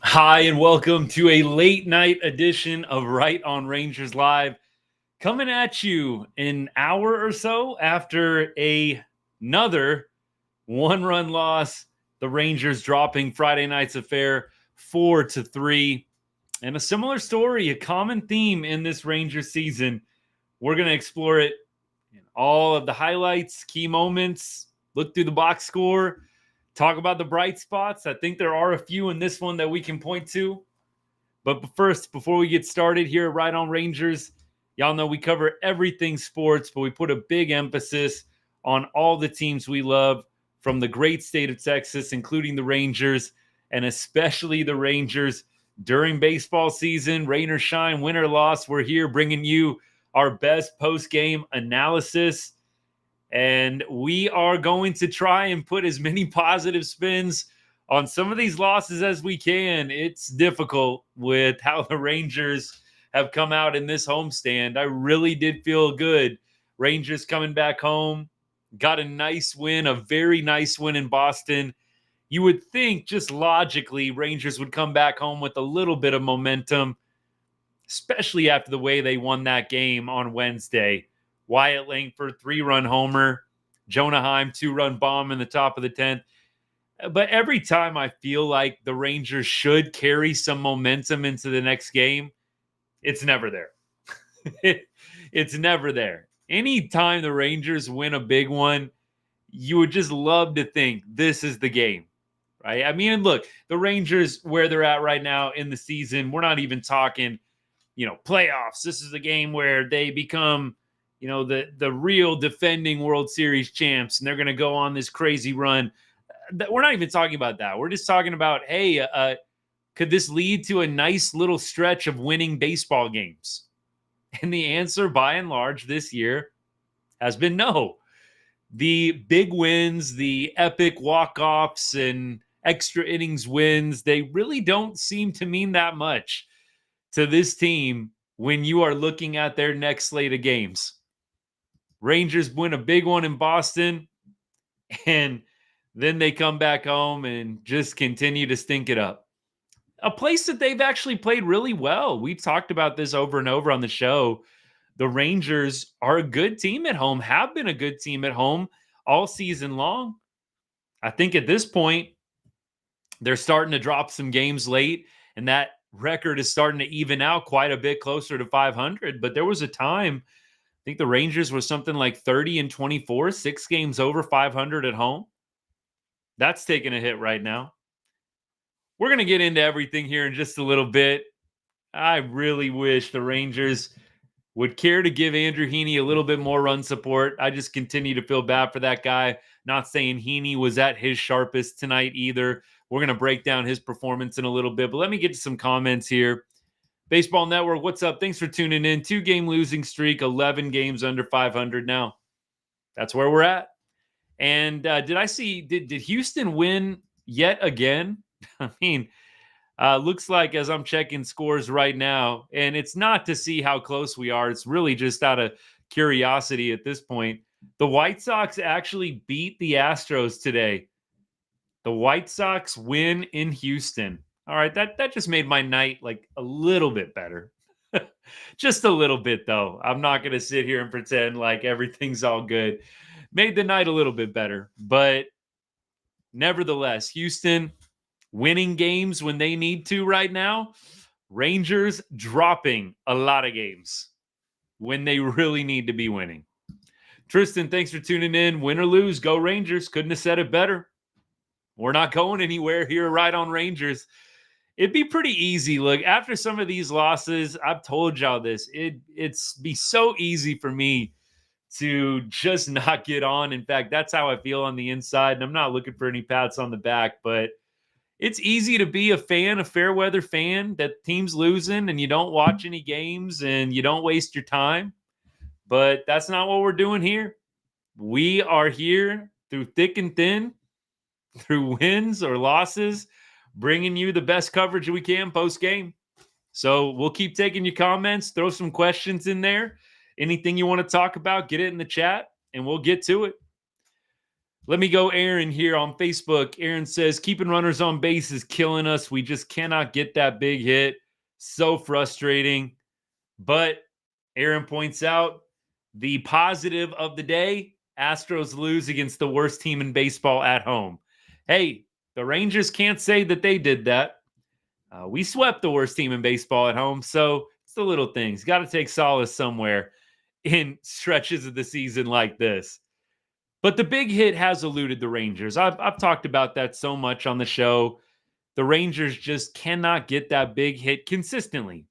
Hi, and welcome to a late night edition of Right on Rangers Live. Coming at you an hour or so after another one-run loss. The Rangers dropping Friday night's affair 4-3. And a similar story, a common theme in this Rangers season. We're going to explore it in all of the highlights, key moments, look through the box score, talk about the bright spots. I think there are a few in this one that we can point to. But first, before we get started here at Right on Rangers, y'all know we cover everything sports, but we put a big emphasis on all the teams we love from the great state of Texas, including the Rangers, and especially the Rangers during baseball season. Rain or shine, win or loss, we're here bringing you our best post-game analysis. And we are going to try and put as many positive spins on some of these losses as we can. It's difficult with how the Rangers have come out in this homestand. I really did feel good. Rangers coming back home, got a nice win, a very nice win in Boston. You would think just logically Rangers would come back home with a little bit of momentum, especially after the way they won that game on Wednesday. Wyatt Langford, 3-run homer. Jonah Heim, 2-run bomb in the top of the 10th. But every time I feel like the Rangers should carry some momentum into the next game, it's never there. It's never there. Anytime the Rangers win a big one, you would just love to think this is the game, right? I mean, look, the Rangers, where they're at right now in the season, we're not even talking, playoffs. This is the game where they become, the real defending World Series champs, and they're going to go on this crazy run. We're not even talking about that. We're just talking about, hey, could this lead to a nice little stretch of winning baseball games? And the answer, by and large, this year has been no. The big wins, the epic walk-offs and extra innings wins, they really don't seem to mean that much to this team when you are looking at their next slate of games. Rangers win a big one in Boston, and then they come back home and just continue to stink it up. A place that they've actually played really well. We've talked about this over and over on the show. The Rangers are a good team at home, have been a good team at home all season long. I think at this point, they're starting to drop some games late, and that record is starting to even out quite a bit closer to 500. But there was a time, I think the Rangers were something like 30-24, 6 games over 500 at home. That's taking a hit right now. We're going to get into everything here in just a little bit. I really wish the Rangers would care to give Andrew Heaney a little bit more run support. I just continue to feel bad for that guy. Not saying Heaney was at his sharpest tonight either. We're going to break down his performance in a little bit, but let me get to some comments here. Baseball Network, what's up? Thanks for tuning in. 2-game losing streak, 11 games under 500 now. That's where we're at. And did Houston win yet again? I mean, looks like as I'm checking scores right now, and it's not to see how close we are. It's really just out of curiosity at this point. The White Sox actually beat the Astros today. The White Sox win in Houston. All right, that just made my night like a little bit better. Just a little bit, though. I'm not going to sit here and pretend like everything's all good. Made the night a little bit better. But nevertheless, Houston winning games when they need to right now. Rangers dropping a lot of games when they really need to be winning. Tristan, thanks for tuning in. Win or lose, go Rangers. Couldn't have said it better. We're not going anywhere here right on Rangers. It'd be pretty easy. Look, after some of these losses, I've told y'all this. It's be so easy for me to just not get on. In fact, that's how I feel on the inside. And I'm not looking for any pats on the back, but it's easy to be a fan, a fair weather fan, that team's losing and you don't watch any games and you don't waste your time. But that's not what we're doing here. We are here through thick and thin, through wins or losses, bringing you the best coverage we can post game. So we'll keep taking your comments, throw some questions in there. Anything you want to talk about, get it in the chat and we'll get to it. Let me go, Aaron, here on Facebook. Aaron says, keeping runners on base is killing us. We just cannot get that big hit. So frustrating. But Aaron points out the positive of the day, Astros lose against the worst team in baseball at home. Hey, the Rangers can't say that they did that. We swept the worst team in baseball at home. So it's the little things. Got to take solace somewhere in stretches of the season like this. But the big hit has eluded the Rangers. I've talked about that so much on the show. The Rangers just cannot get that big hit consistently.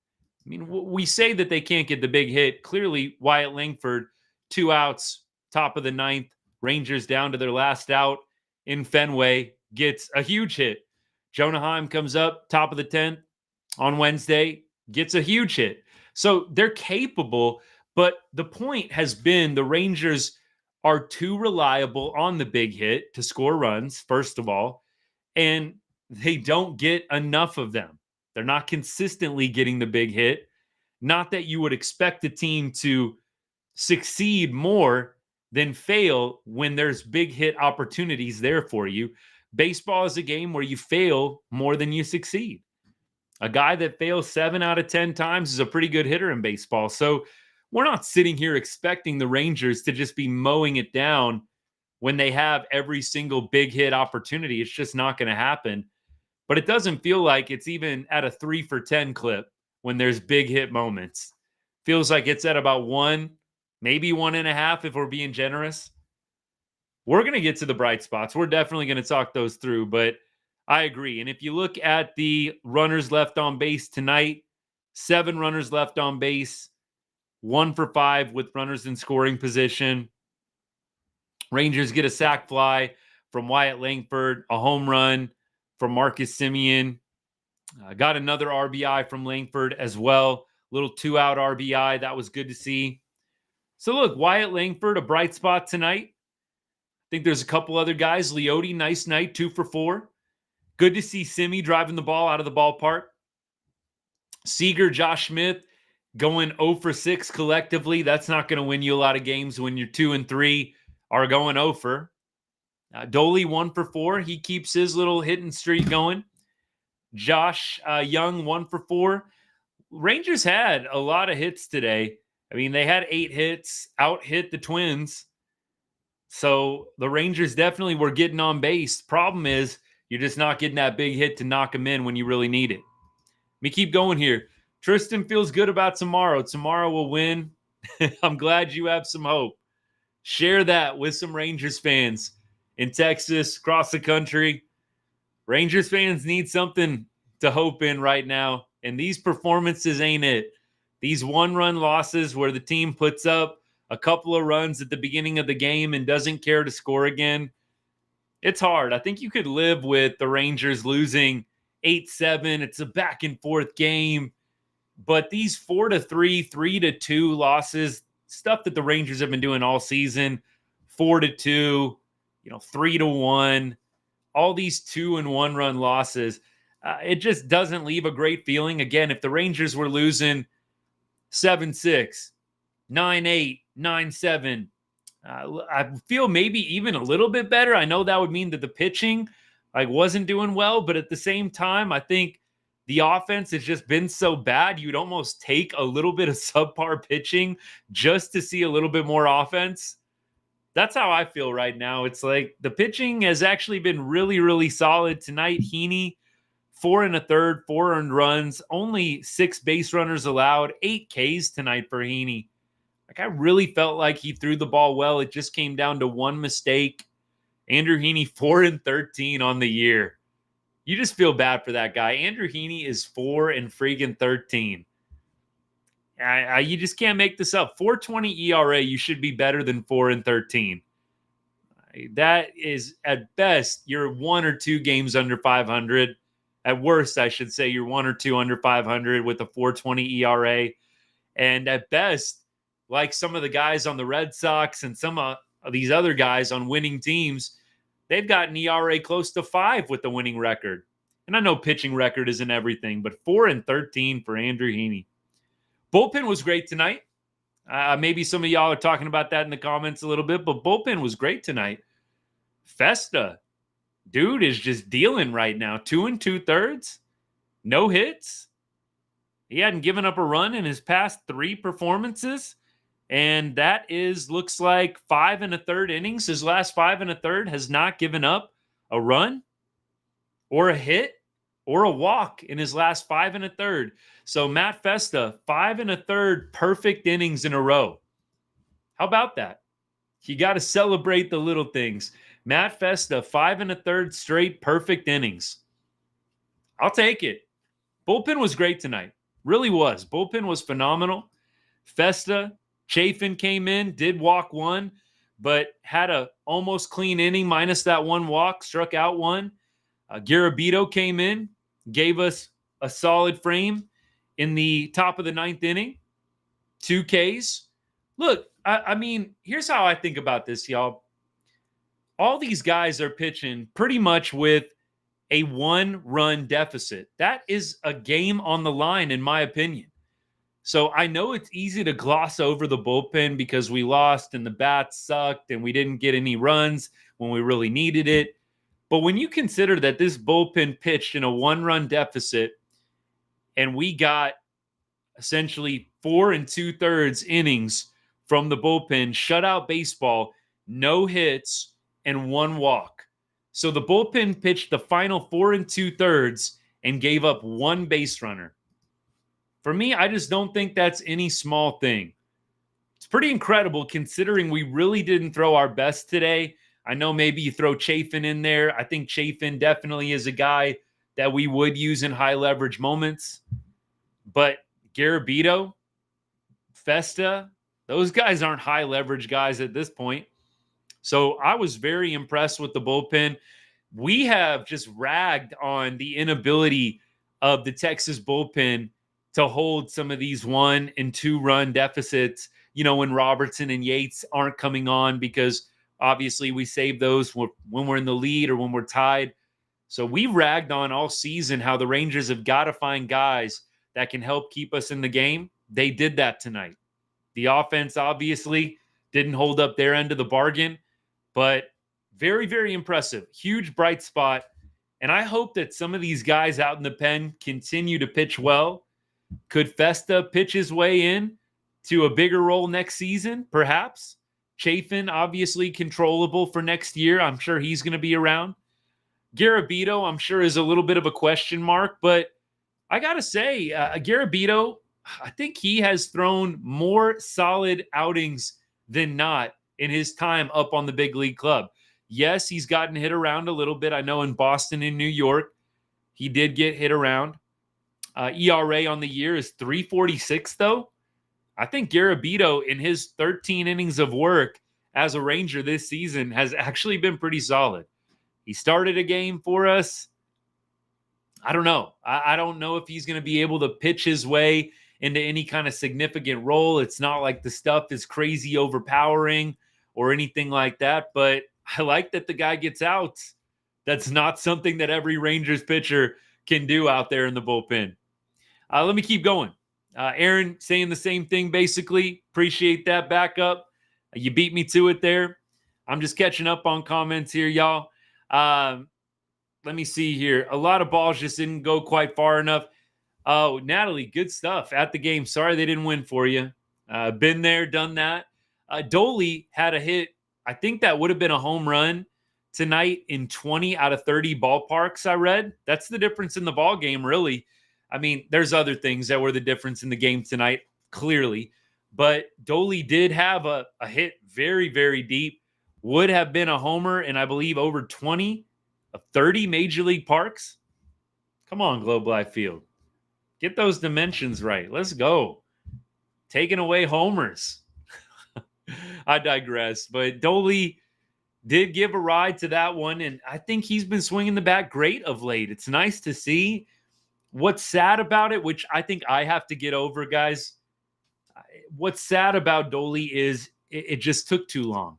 I mean, we say that they can't get the big hit. Clearly, Wyatt Langford, 2 outs, top of the ninth, Rangers down to their last out in Fenway, gets a huge hit. Jonah Heim comes up, top of the 10th on Wednesday, gets a huge hit. So they're capable, but the point has been the Rangers are too reliable on the big hit to score runs, first of all, and they don't get enough of them. They're not consistently getting the big hit. Not that you would expect a team to succeed more than fail when there's big hit opportunities there for you. Baseball is a game where you fail more than you succeed. A guy that fails 7 out of 10 times is a pretty good hitter in baseball. So we're not sitting here expecting the Rangers to just be mowing it down when they have every single big hit opportunity. It's just not going to happen. But it doesn't feel like it's even at a 3 for 10 clip when there's big hit moments. Feels like it's at about 1, maybe 1.5 if we're being generous. We're going to get to the bright spots. We're definitely going to talk those through, but I agree. And if you look at the runners left on base tonight, 7 runners left on base, 1 for 5 with runners in scoring position. Rangers get a sac fly from Wyatt Langford, a home run from Marcus Semien. Got another RBI from Langford as well. Little 2-out RBI. That was good to see. So look, Wyatt Langford, a bright spot tonight. I think there's a couple other guys. Elude, nice night, 2 for 4. Good to see Simi driving the ball out of the ballpark. Seager, Josh Smith going 0 for 6 collectively. That's not going to win you a lot of games when you're 2 and 3 are going 0 for. Doley 1 for 4. He keeps his little hitting streak going. Josh Young 1 for 4. Rangers had a lot of hits today. I mean, they had 8 hits, out hit the Twins. So the Rangers definitely were getting on base. Problem is, you're just not getting that big hit to knock them in when you really need it. Let me keep going here. Tristan feels good about tomorrow. Tomorrow will win. I'm glad you have some hope. Share that with some Rangers fans in Texas, across the country. Rangers fans need something to hope in right now, and these performances ain't it. These 1-run losses where the team puts up a couple of runs at the beginning of the game and doesn't care to score again, it's hard. I think you could live with the Rangers losing 8-7. It's a back and forth game. But these 4-3, 3-2 losses, stuff that the Rangers have been doing all season, 4-2, 3-1, all these 2 and 1 run losses, it just doesn't leave a great feeling. Again, if the Rangers were losing 7-6, 9-8, 9-7, I feel maybe even a little bit better. I know that would mean that the pitching wasn't doing well, but at the same time, I think the offense has just been so bad. You'd almost take a little bit of subpar pitching just to see a little bit more offense. That's how I feel right now. It's like the pitching has actually been really, really solid tonight. Heaney, 4 1/3, 4 earned runs, only 6 base runners allowed, 8 Ks tonight for Heaney. I really felt like he threw the ball well. It just came down to one mistake. Andrew Heaney, 4-13 on the year. You just feel bad for that guy. Andrew Heaney is 4-13. You just can't make this up. 4.20 ERA, you should be better than 4-13. That is, at best, you're 1 or 2 games under 500. At worst, I should say, you're 1 or 2 under 500 with a 4.20 ERA. And at best, like some of the guys on the Red Sox and some of these other guys on winning teams, they've got an ERA close to 5 with the winning record. And I know pitching record isn't everything, but 4-13 for Andrew Heaney. Bullpen was great tonight. Maybe some of y'all are talking about that in the comments a little bit, but bullpen was great tonight. Festa, dude, is just dealing right now. 2 2/3, no hits. He hadn't given up a run in his past 3 performances. And that looks like 5 1/3 innings. His last 5 1/3 has not given up a run or a hit or a walk in his last 5 1/3. So Matt Festa, 5 1/3 perfect innings in a row. How about that? You got to celebrate the little things. Matt Festa, 5 1/3 straight perfect innings. I'll take it. Bullpen was great tonight. Really was. Bullpen was phenomenal. Festa, Chafin came in, did walk one, but had a almost clean inning minus that one walk, struck out one. Garabito came in, gave us a solid frame in the top of the 9th inning. 2 Ks. Look, I mean, here's how I think about this, y'all. All these guys are pitching pretty much with a 1-run deficit. That is a game on the line, in my opinion. So I know it's easy to gloss over the bullpen because we lost and the bats sucked and we didn't get any runs when we really needed it. But when you consider that this bullpen pitched in a 1-run deficit and we got essentially 4 2/3 innings from the bullpen, shutout baseball, no hits, and 1 walk. So the bullpen pitched the final 4 2/3 and gave up 1 base runner. For me, I just don't think that's any small thing. It's pretty incredible considering we really didn't throw our best today. I know maybe you throw Chafin in there. I think Chafin definitely is a guy that we would use in high leverage moments. But Garabito, Festa, those guys aren't high leverage guys at this point. So I was very impressed with the bullpen. We have just ragged on the inability of the Texas bullpen to hold some of these 1 and 2 run deficits, when Robertson and Yates aren't coming on, because obviously we save those when we're in the lead or when we're tied. So we ragged on all season how the Rangers have got to find guys that can help keep us in the game. They did that tonight. The offense obviously didn't hold up their end of the bargain, but very, very impressive. Huge bright spot. And I hope that some of these guys out in the pen continue to pitch well. Could Festa pitch his way in to a bigger role next season? Perhaps. Chafin, obviously controllable for next year. I'm sure he's going to be around. Garabito, I'm sure, is a little bit of a question mark, but I got to say, Garabito, I think he has thrown more solid outings than not in his time up on the big league club. Yes, he's gotten hit around a little bit. I know in Boston and New York, he did get hit around. ERA on the year is 3.46, though. I think Garabito, in his 13 innings of work as a Ranger this season, has actually been pretty solid. He started a game for us. I don't know. I don't know if he's going to be able to pitch his way into any kind of significant role. It's not like the stuff is crazy overpowering or anything like that, but I like that the guy gets outs. That's not something that every Rangers pitcher can do out there in the bullpen. Let me keep going. Aaron saying the same thing, basically. Appreciate that backup. You beat me to it there. I'm just catching up on comments here, y'all. Let me see here. A lot of balls just didn't go quite far enough. Oh, Natalie, good stuff at the game. Sorry they didn't win for you. Been there, done that. Doley had a hit. I think that would have been a home run tonight in 20 out of 30 ballparks I read. That's the difference in the ball game, really. I mean, there's other things that were the difference in the game tonight, clearly. But Doley did have a hit very, very deep. Would have been a homer in, I believe, over 20 of 30 major league parks. Come on, Globe Life Field. Get those dimensions right. Let's go. Taking away homers. I digress. But Doley did give a ride to that one, and I think he's been swinging the bat great of late. It's nice to see. What's sad about it, which I think I have to get over, guys, what's sad about Doley is it just took too long.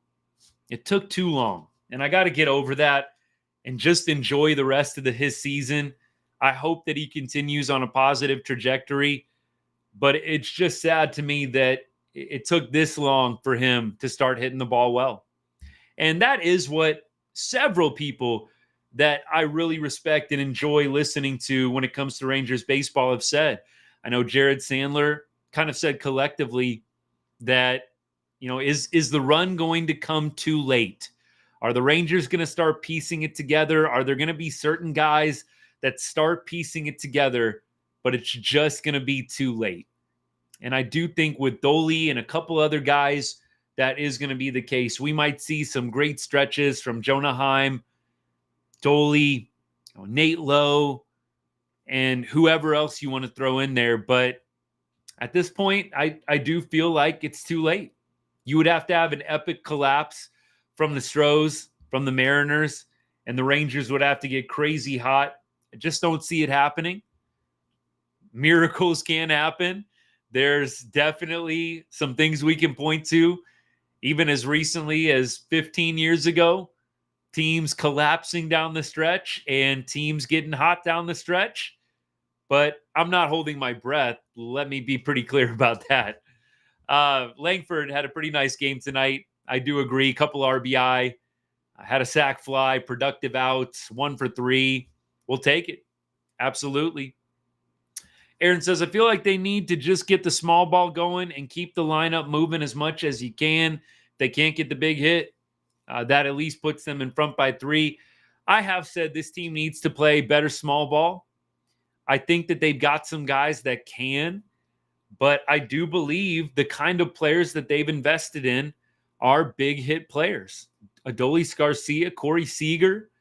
It took too long, and I got to get over that and just enjoy the rest of his season. I hope that he continues on a positive trajectory, but it's just sad to me that it took this long for him to start hitting the ball well. And that is what several people that I really respect and enjoy listening to when it comes to Rangers baseball have said. I know Jared Sandler kind of said collectively that, is the run going to come too late? Are the Rangers going to start piecing it together? Are there going to be certain guys that start piecing it together, but it's just going to be too late? And I do think with Dolly and a couple other guys, that is going to be the case. We might see some great stretches from Jonah Heim, Dolly, Nate Lowe, and whoever else you want to throw in there. But at this point, I do feel like it's too late. You would have to have an epic collapse from the Stros, from the Mariners, and the Rangers would have to get crazy hot. I just don't see it happening. Miracles can happen. There's definitely some things we can point to, even as recently as 15 years ago, teams collapsing down the stretch and teams getting hot down the stretch. But I'm not holding my breath. Let me be pretty clear about that. Langford had a pretty nice game tonight. I do agree. Couple RBI. I had a sac fly, productive outs, 1 for 3. We'll take it. Absolutely. Aaron says, I feel like they need to just get the small ball going and keep the lineup moving as much as you can. If they can't get the big hit, that at least puts them in front by 3. I have said this team needs to play better small ball. I think that they've got some guys that can, but I do believe the kind of players that they've invested in are big hit players. Adolis Garcia, Corey Seager,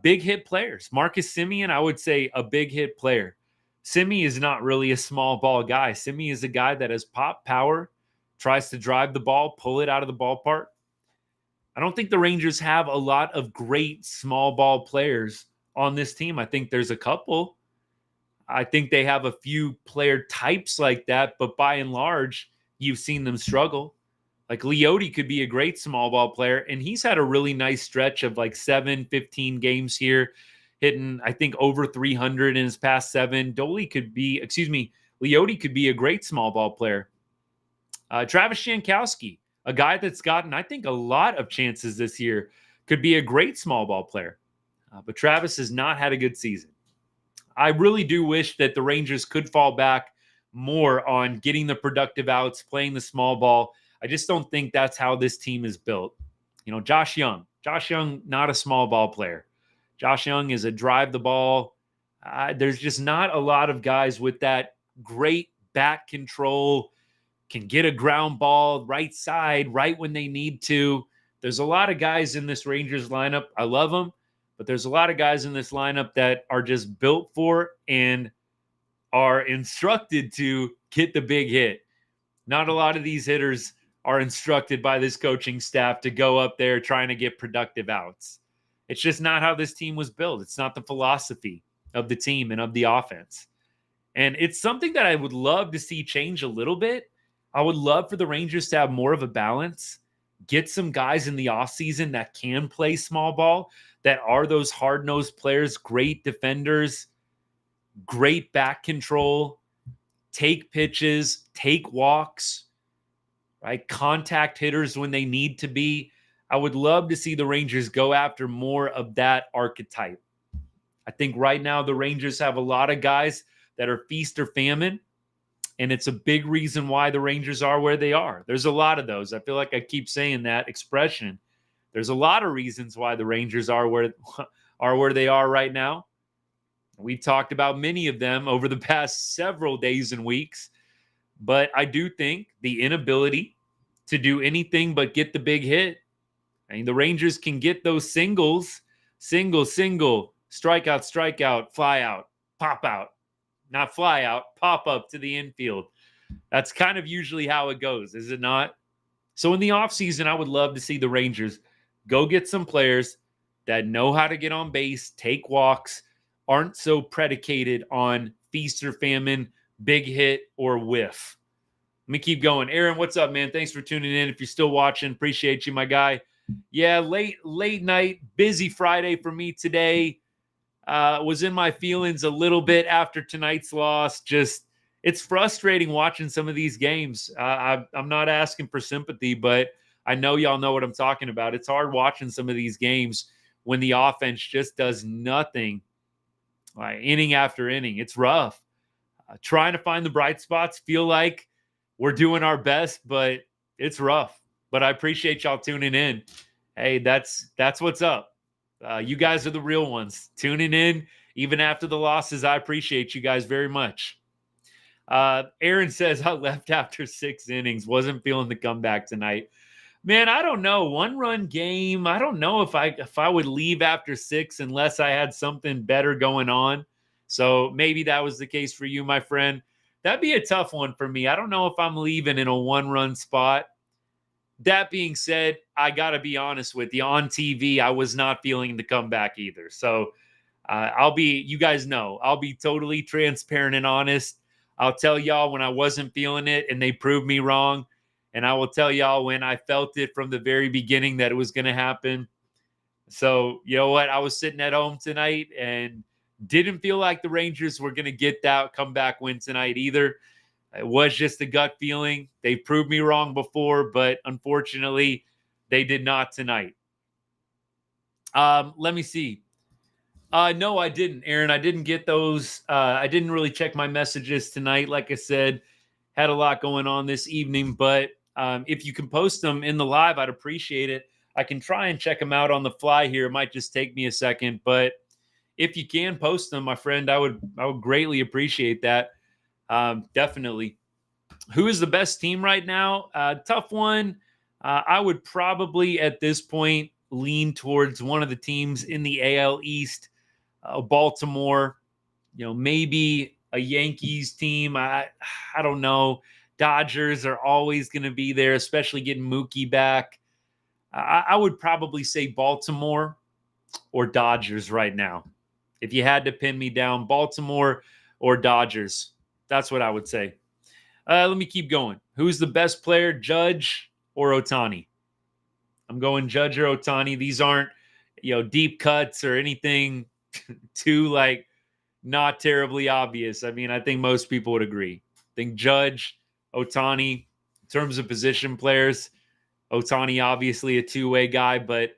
big hit players. Marcus Semien, I would say a big hit player. Simi is not really a small ball guy. Simi is a guy that has pop power, tries to drive the ball, pull it out of the ballpark. I don't think the Rangers have a lot of great small ball players on this team. I think there's a couple. I think they have a few player types like that, but by and large, you've seen them struggle. Like Elude could be a great small ball player, and he's had a really nice stretch of like 15 games here, hitting, I think, over 300 in his past 7. Elude could be a great small ball player. Travis Jankowski, a guy that's gotten, I think, a lot of chances this year, could be a great small ball player. But Travis has not had a good season. I really do wish that the Rangers could fall back more on getting the productive outs, playing the small ball. I just don't think that's how this team is built. Josh Young, not a small ball player. Josh Young is a drive the ball. There's just not a lot of guys with that great bat control, can get a ground ball right side, right when they need to. There's a lot of guys in this Rangers lineup. I love them. But there's a lot of guys in this lineup that are just built for and are instructed to get the big hit. Not a lot of these hitters are instructed by this coaching staff to go up there trying to get productive outs. It's just not how this team was built. It's not the philosophy of the team and of the offense. And it's something that I would love to see change a little bit. I would love for the Rangers to have more of a balance, get some guys in the offseason that can play small ball, that are those hard-nosed players, great defenders, great back control, take pitches, take walks, right? Contact hitters when they need to be. I would love to see the Rangers go after more of that archetype. I think right now the Rangers have a lot of guys that are feast or famine, and it's a big reason why the Rangers are where they are. There's a lot of those. I feel like I keep saying that expression. There's a lot of reasons why the Rangers are where they are right now. We've talked about many of them over the past several days and weeks, but I do think the inability to do anything but get the big hit. I mean, the Rangers can get those singles, single, strikeout, fly out, pop out, not fly out, pop up to the infield. That's kind of usually how it goes, is it not? So in the offseason, I would love to see the Rangers go get some players that know how to get on base, take walks, aren't so predicated on feast or famine, big hit, or whiff. Let me keep going. Aaron, what's up, man? Thanks for tuning in. If you're still watching, appreciate you, my guy. Yeah, late night, busy Friday for me today. Was in my feelings a little bit after tonight's loss. It's frustrating watching some of these games. I'm not asking for sympathy, but I know y'all know what I'm talking about. It's hard watching some of these games when the offense just does nothing, like inning after inning. It's rough. Trying to find the bright spots, feel like we're doing our best, but it's rough. But I appreciate y'all tuning in. Hey, that's what's up. You guys are the real ones tuning in even after the losses. I appreciate you guys very much. Aaron says I left after 6 innings, wasn't feeling the comeback tonight. Man, I don't know. 1-run game. I don't know if I would leave after 6 unless I had something better going on. So maybe that was the case for you, my friend. That'd be a tough one for me. I don't know if I'm leaving in a 1-run spot. That being said, I got to be honest with you. On TV, I was not feeling the comeback either. So you guys know, I'll be totally transparent and honest. I'll tell y'all when I wasn't feeling it and they proved me wrong. And I will tell y'all when I felt it from the very beginning that it was going to happen. So, you know what? I was sitting at home tonight and didn't feel like the Rangers were going to get that comeback win tonight either. It was just a gut feeling. They proved me wrong before, but unfortunately, they did not tonight. Let me see. No, I didn't, Aaron. I didn't get those. I didn't really check my messages tonight. Like I said, had a lot going on this evening, but if you can post them in the live, I'd appreciate it. I can try and check them out on the fly here. It might just take me a second, but if you can post them, my friend, I would greatly appreciate that. Definitely. Who is the best team right now? Tough one. I would probably at this point lean towards one of the teams in the AL East, Baltimore. Maybe a Yankees team. I don't know. Dodgers are always going to be there, especially getting Mookie back. I would probably say Baltimore or Dodgers right now. If you had to pin me down, Baltimore or Dodgers. That's what I would say. Let me keep going. Who's the best player, Judge or Ohtani? I'm going Judge or Ohtani. These aren't, deep cuts or anything too not terribly obvious. I mean, I think most people would agree. I think Judge, Ohtani, in terms of position players, Ohtani obviously a two-way guy, but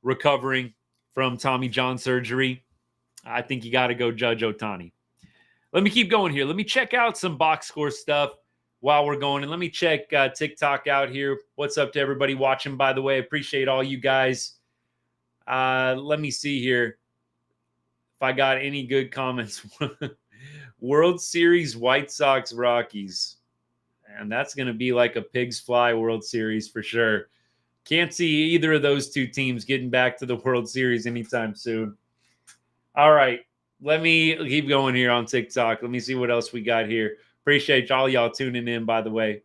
recovering from Tommy John surgery, I think you got to go Judge Ohtani. Let me keep going here. Let me check out some box score stuff while we're going. And let me check TikTok out here. What's up to everybody watching, by the way? Appreciate all you guys. Let me see here if I got any good comments. World Series, White Sox, Rockies. And that's going to be like a pigs fly World Series for sure. Can't see either of those two teams getting back to the World Series anytime soon. All right. Let me keep going here on TikTok. Let me see what else we got here. Appreciate all y'all tuning in, by the way.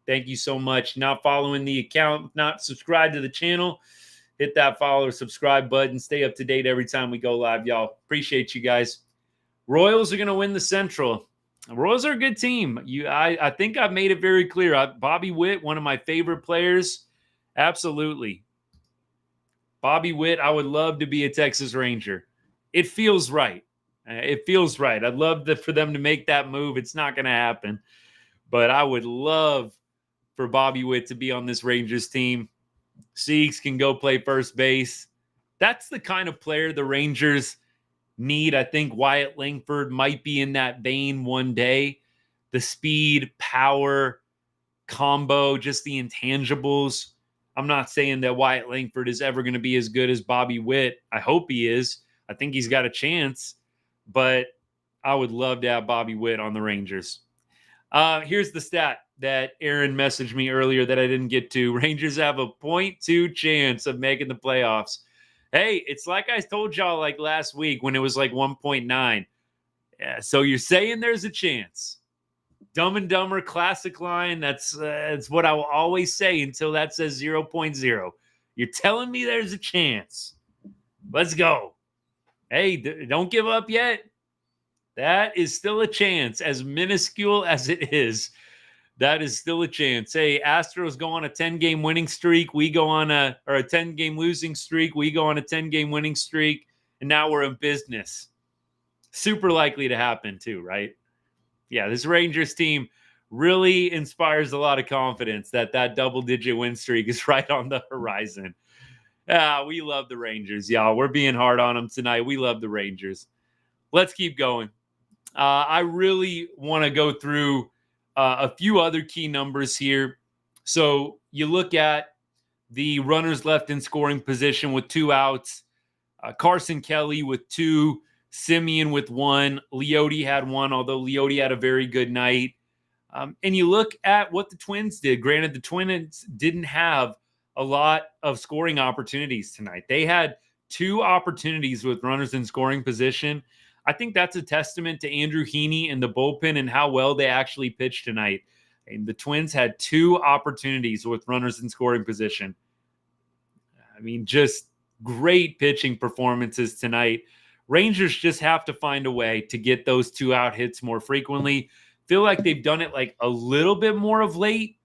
Thank you so much. Not following the account, not subscribed to the channel, hit that follow or subscribe button. Stay up to date every time we go live, y'all. Appreciate you guys. Royals are going to win the Central. Royals are a good team. I think I've made it very clear. Bobby Witt, one of my favorite players. Absolutely. Bobby Witt, I would love to be a Texas Ranger. It feels right. It feels right. I'd love for them to make that move. It's not going to happen. But I would love for Bobby Witt to be on this Rangers team. Siegs can go play first base. That's the kind of player the Rangers need. I think Wyatt Langford might be in that vein one day. The speed, power, combo, just the intangibles. I'm not saying that Wyatt Langford is ever going to be as good as Bobby Witt. I hope he is. I think he's got a chance. But I would love to have Bobby Witt on the Rangers. Here's the stat that Aaron messaged me earlier that I didn't get to. Rangers have a 0.2 chance of making the playoffs. Hey, it's like I told y'all last week when it was 1.9. Yeah, so you're saying there's a chance. Dumb and Dumber classic line. That's what I will always say until that says 0.0. You're telling me there's a chance. Let's go. Hey, don't give up yet. That is still a chance, as minuscule as it is. That is still a chance. Hey, Astros go on a 10-game winning streak. We go on a 10-game losing streak. We go on a 10-game winning streak, and now we're in business. Super likely to happen too, right? Yeah, this Rangers team, really inspires a lot of confidence that double-digit win streak is right on the horizon. We love the Rangers, y'all. We're being hard on them tonight. We love the Rangers. Let's keep going. I really want to go through a few other key numbers here. So you look at the runners left in scoring position with 2 outs. Carson Kelly with 2, Simeon with 1, Elude had 1, although Elude had a very good night. And you look at what the Twins did. Granted, the Twins didn't have a lot of scoring opportunities tonight. They had 2 opportunities with runners in scoring position. I think that's a testament to Andrew Heaney and the bullpen and how well they actually pitched tonight. And the Twins had 2 opportunities with runners in scoring position. I mean, just great pitching performances tonight. Rangers just have to find a way to get those 2-out hits more frequently. Feel like they've done it like a little bit more of late.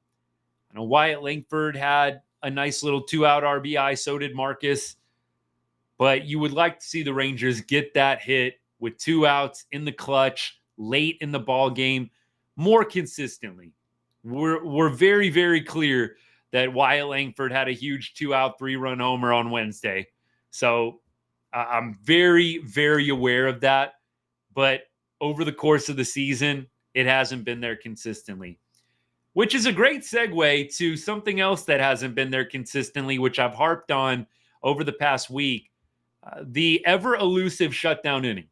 I know Wyatt Langford had a nice little 2-out RBI. So did Marcus. But you would like to see the Rangers get that hit with 2 outs in the clutch late in the ball game more consistently. We're very, very clear that Wyatt Langford had a huge 2-out, 3-run homer on Wednesday. So I'm very, very aware of that. But over the course of the season, it hasn't been there consistently, which is a great segue to something else that hasn't been there consistently, which I've harped on over the past week. The ever elusive shutdown inning.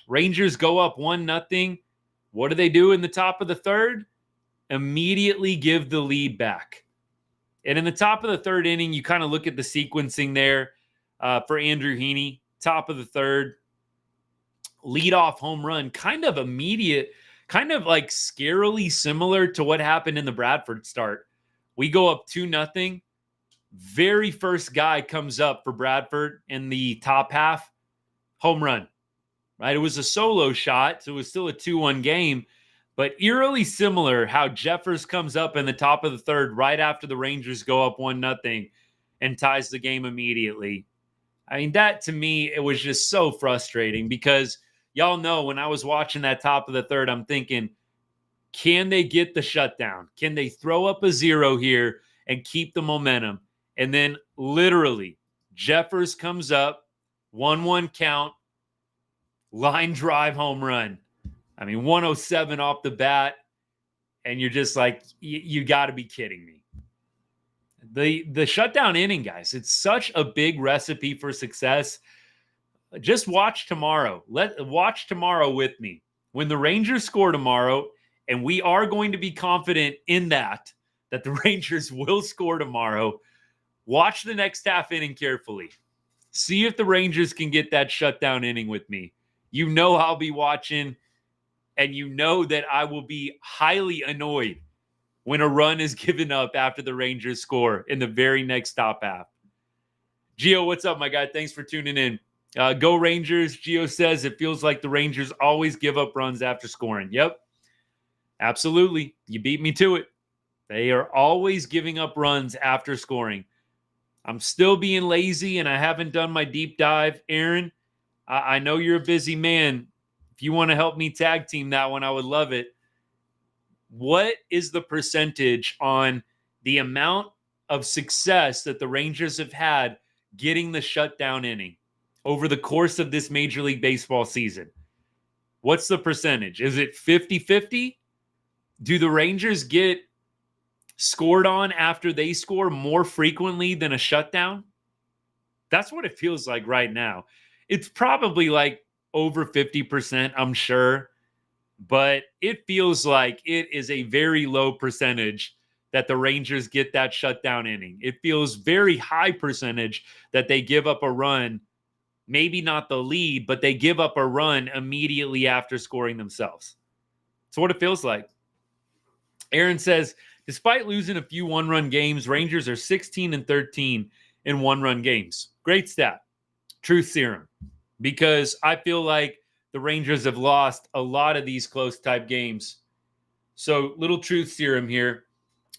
Rangers go up 1-0. What do they do in the top of the third? Immediately give the lead back. And in the top of the third inning, you kind of look at the sequencing there for Andrew Heaney. Top of the third, leadoff home run, kind of immediate, kind of like scarily similar to what happened in the Bradford start. We go up 2-0. Very first guy comes up for Bradford in the top half, home run. Right? It was a solo shot, so it was still a 2-1 game. But eerily similar how Jeffers comes up in the top of the third right after the Rangers go up 1-0 and ties the game immediately. I mean, that to me, it was just so frustrating because y'all know when I was watching that top of the third, I'm thinking, can they get the shutdown? Can they throw up a 0 here and keep the momentum? And then literally, Jeffers comes up, 1-1 count, line drive home run. I mean, 107 off the bat, and you're just like, you got to be kidding me. The shutdown inning, guys, it's such a big recipe for success. Just watch tomorrow. Watch tomorrow with me. When the Rangers score tomorrow, and we are going to be confident in that the Rangers will score tomorrow, watch the next half inning carefully. See if the Rangers can get that shutdown inning with me. You know I'll be watching. And you know that I will be highly annoyed when a run is given up after the Rangers score in the very next top half. Gio, what's up, my guy? Thanks for tuning in. Go Rangers. Gio says it feels like the Rangers always give up runs after scoring. Yep, absolutely. You beat me to it. They are always giving up runs after scoring. I'm still being lazy, and I haven't done my deep dive. Aaron, I know you're a busy man. If you want to help me tag team that one, I would love it. What is the percentage on the amount of success that the Rangers have had getting the shutdown inning over the course of this Major League Baseball season? What's the percentage? Is it 50-50? Do the Rangers get scored on after they score more frequently than a shutdown? That's what it feels like right now. It's probably like over 50%, I'm sure. But it feels like it is a very low percentage that the Rangers get that shutdown inning. It feels very high percentage that they give up a run, maybe not the lead, but they give up a run immediately after scoring themselves. That's what it feels like. Aaron says, despite losing a few one-run games, Rangers are 16-13 in one-run games. Great stat. Truth serum. Because I feel like the Rangers have lost a lot of these close type games. So little truth serum here.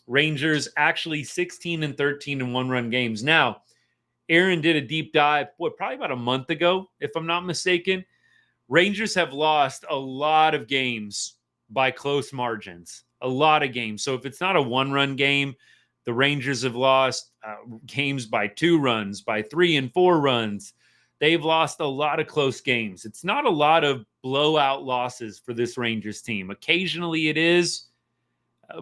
Rangers actually 16-13 in one-run games. Now, Aaron did a deep dive, probably about a month ago, if I'm not mistaken. Rangers have lost a lot of games by close margins. a lot of games. So if it's not a 1-run game, the Rangers have lost games by 2 runs, by 3 and 4 runs. They've lost a lot of close games. It's not a lot of blowout losses for this Rangers team. Occasionally it is,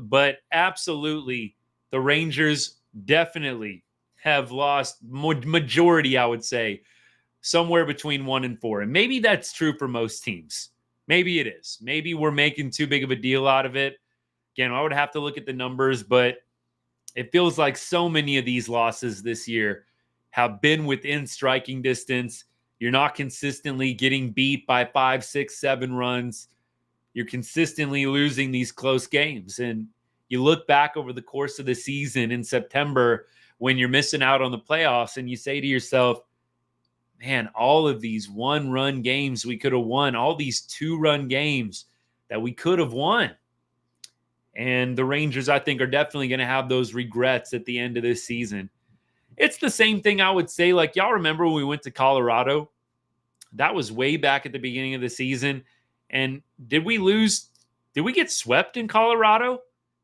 but absolutely the Rangers definitely have lost majority, I would say, somewhere between 1 and 4. And maybe that's true for most teams. Maybe it is. Maybe we're making too big of a deal out of it. Again, I would have to look at the numbers, but it feels like so many of these losses this year have been within striking distance. You're not consistently getting beat by 5, 6, 7 runs. You're consistently losing these close games. And you look back over the course of the season in September when you're missing out on the playoffs and you say to yourself, man, all of these 1-run games we could have won, all these 2-run games that we could have won. And the Rangers, I think, are definitely going to have those regrets at the end of this season. It's the same thing I would say. Like, y'all remember when we went to Colorado? That was way back at the beginning of the season. And did we lose? Did we get swept in Colorado?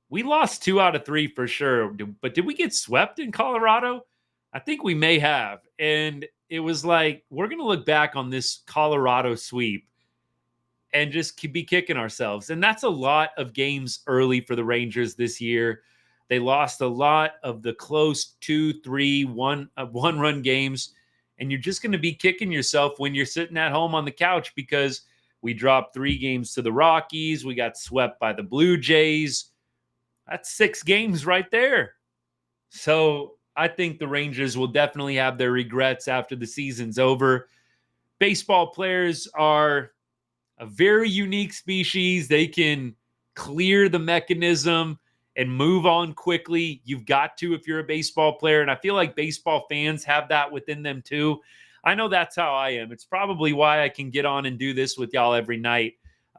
We lost 2 out of 3 for sure. But did we get swept in Colorado? I think we may have. And it was like, we're going to look back on this Colorado sweep and just be kicking ourselves. And that's a lot of games early for the Rangers this year. They lost a lot of the close 2, 3, 1-run games. And you're just going to be kicking yourself when you're sitting at home on the couch because we dropped 3 games to the Rockies. We got swept by the Blue Jays. That's 6 games right there. So I think the Rangers will definitely have their regrets after the season's over. Baseball players are a very unique species. They can clear the mechanism and move on quickly. You've got to if you're a baseball player. And I feel like baseball fans have that within them too. I know that's how I am. It's probably why I can get on and do this with y'all every night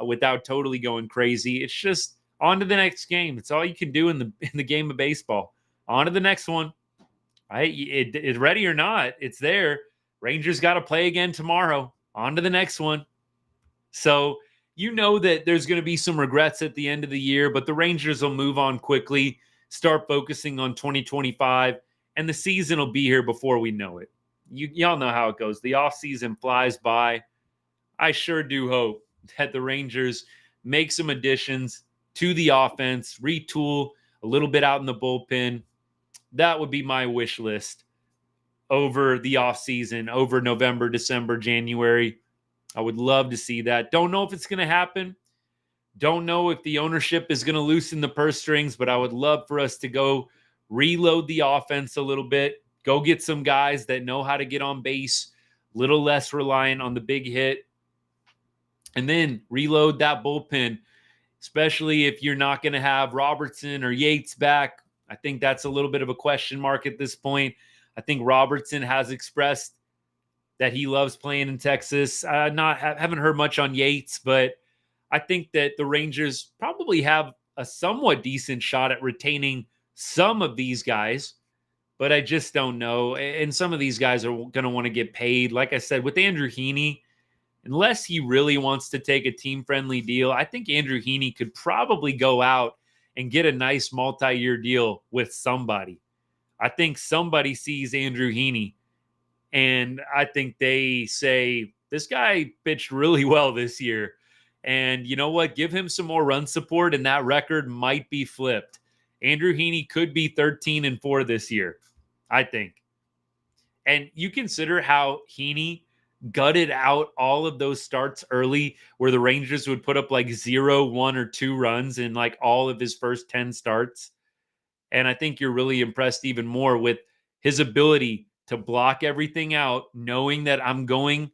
without totally going crazy. It's just on to the next game. It's all you can do in the game of baseball. On to the next one. Right? It's ready or not, it's there. Rangers got to play again tomorrow. On to the next one. So you know that there's going to be some regrets at the end of the year, but the Rangers will move on quickly, start focusing on 2025, and the season will be here before we know it. Y'all know how it goes. The offseason flies by. I sure do hope that the Rangers make some additions to the offense, retool a little bit out in the bullpen. That would be my wish list over the offseason, over November, December, January. I would love to see that. Don't know if it's going to happen. Don't know if the ownership is going to loosen the purse strings, but I would love for us to go reload the offense a little bit, go get some guys that know how to get on base, a little less reliant on the big hit, and then reload that bullpen, especially if you're not going to have Robertson or Yates back. I think that's a little bit of a question mark at this point. I think Robertson has expressed that he loves playing in Texas. Haven't heard much on Yates, but I think that the Rangers probably have a somewhat decent shot at retaining some of these guys, but I just don't know. And some of these guys are going to want to get paid. Like I said, with Andrew Heaney, unless he really wants to take a team-friendly deal, I think Andrew Heaney could probably go out and get a nice multi-year deal with somebody. I think somebody sees Andrew Heaney, and I think they say, this guy pitched really well this year. And you know what? Give him some more run support, and that record might be flipped. Andrew Heaney could be 13-4 this year, I think. And you consider how Heaney gutted out all of those starts early where the Rangers would put up like 0, 1, or 2 runs in like all of his first 10 starts. And I think you're really impressed even more with his ability to block everything out, knowing that I'm going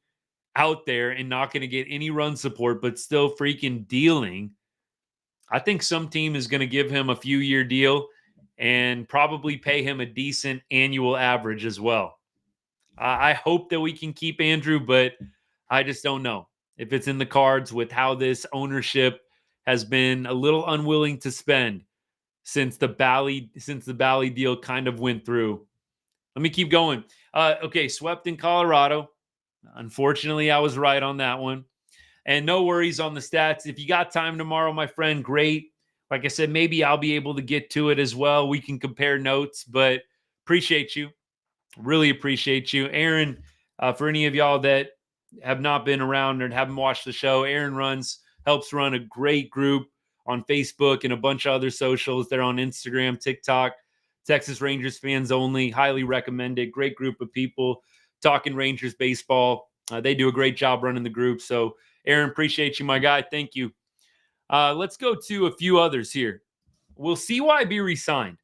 out there and not going to get any run support, but still freaking dealing. I think some team is going to give him a few-year deal and probably pay him a decent annual average as well. I hope that we can keep Andrew, but I just don't know if it's in the cards with how this ownership has been a little unwilling to spend since the Bally deal kind of went through. Let me keep going. Okay, swept in Colorado. Unfortunately, I was right on that one. And no worries on the stats. If you got time tomorrow, my friend, great. Like I said, maybe I'll be able to get to it as well. We can compare notes, but appreciate you. Really appreciate you. Aaron, for any of y'all that have not been around or haven't watched the show, Aaron helps run a great group on Facebook and a bunch of other socials. They're on Instagram, TikTok, Texas Rangers fans only. Highly recommended. Great group of people talking Rangers baseball. They do a great job running the group. So, Aaron, appreciate you, my guy. Thank you. Let's go to a few others here. Will CY be re-signed?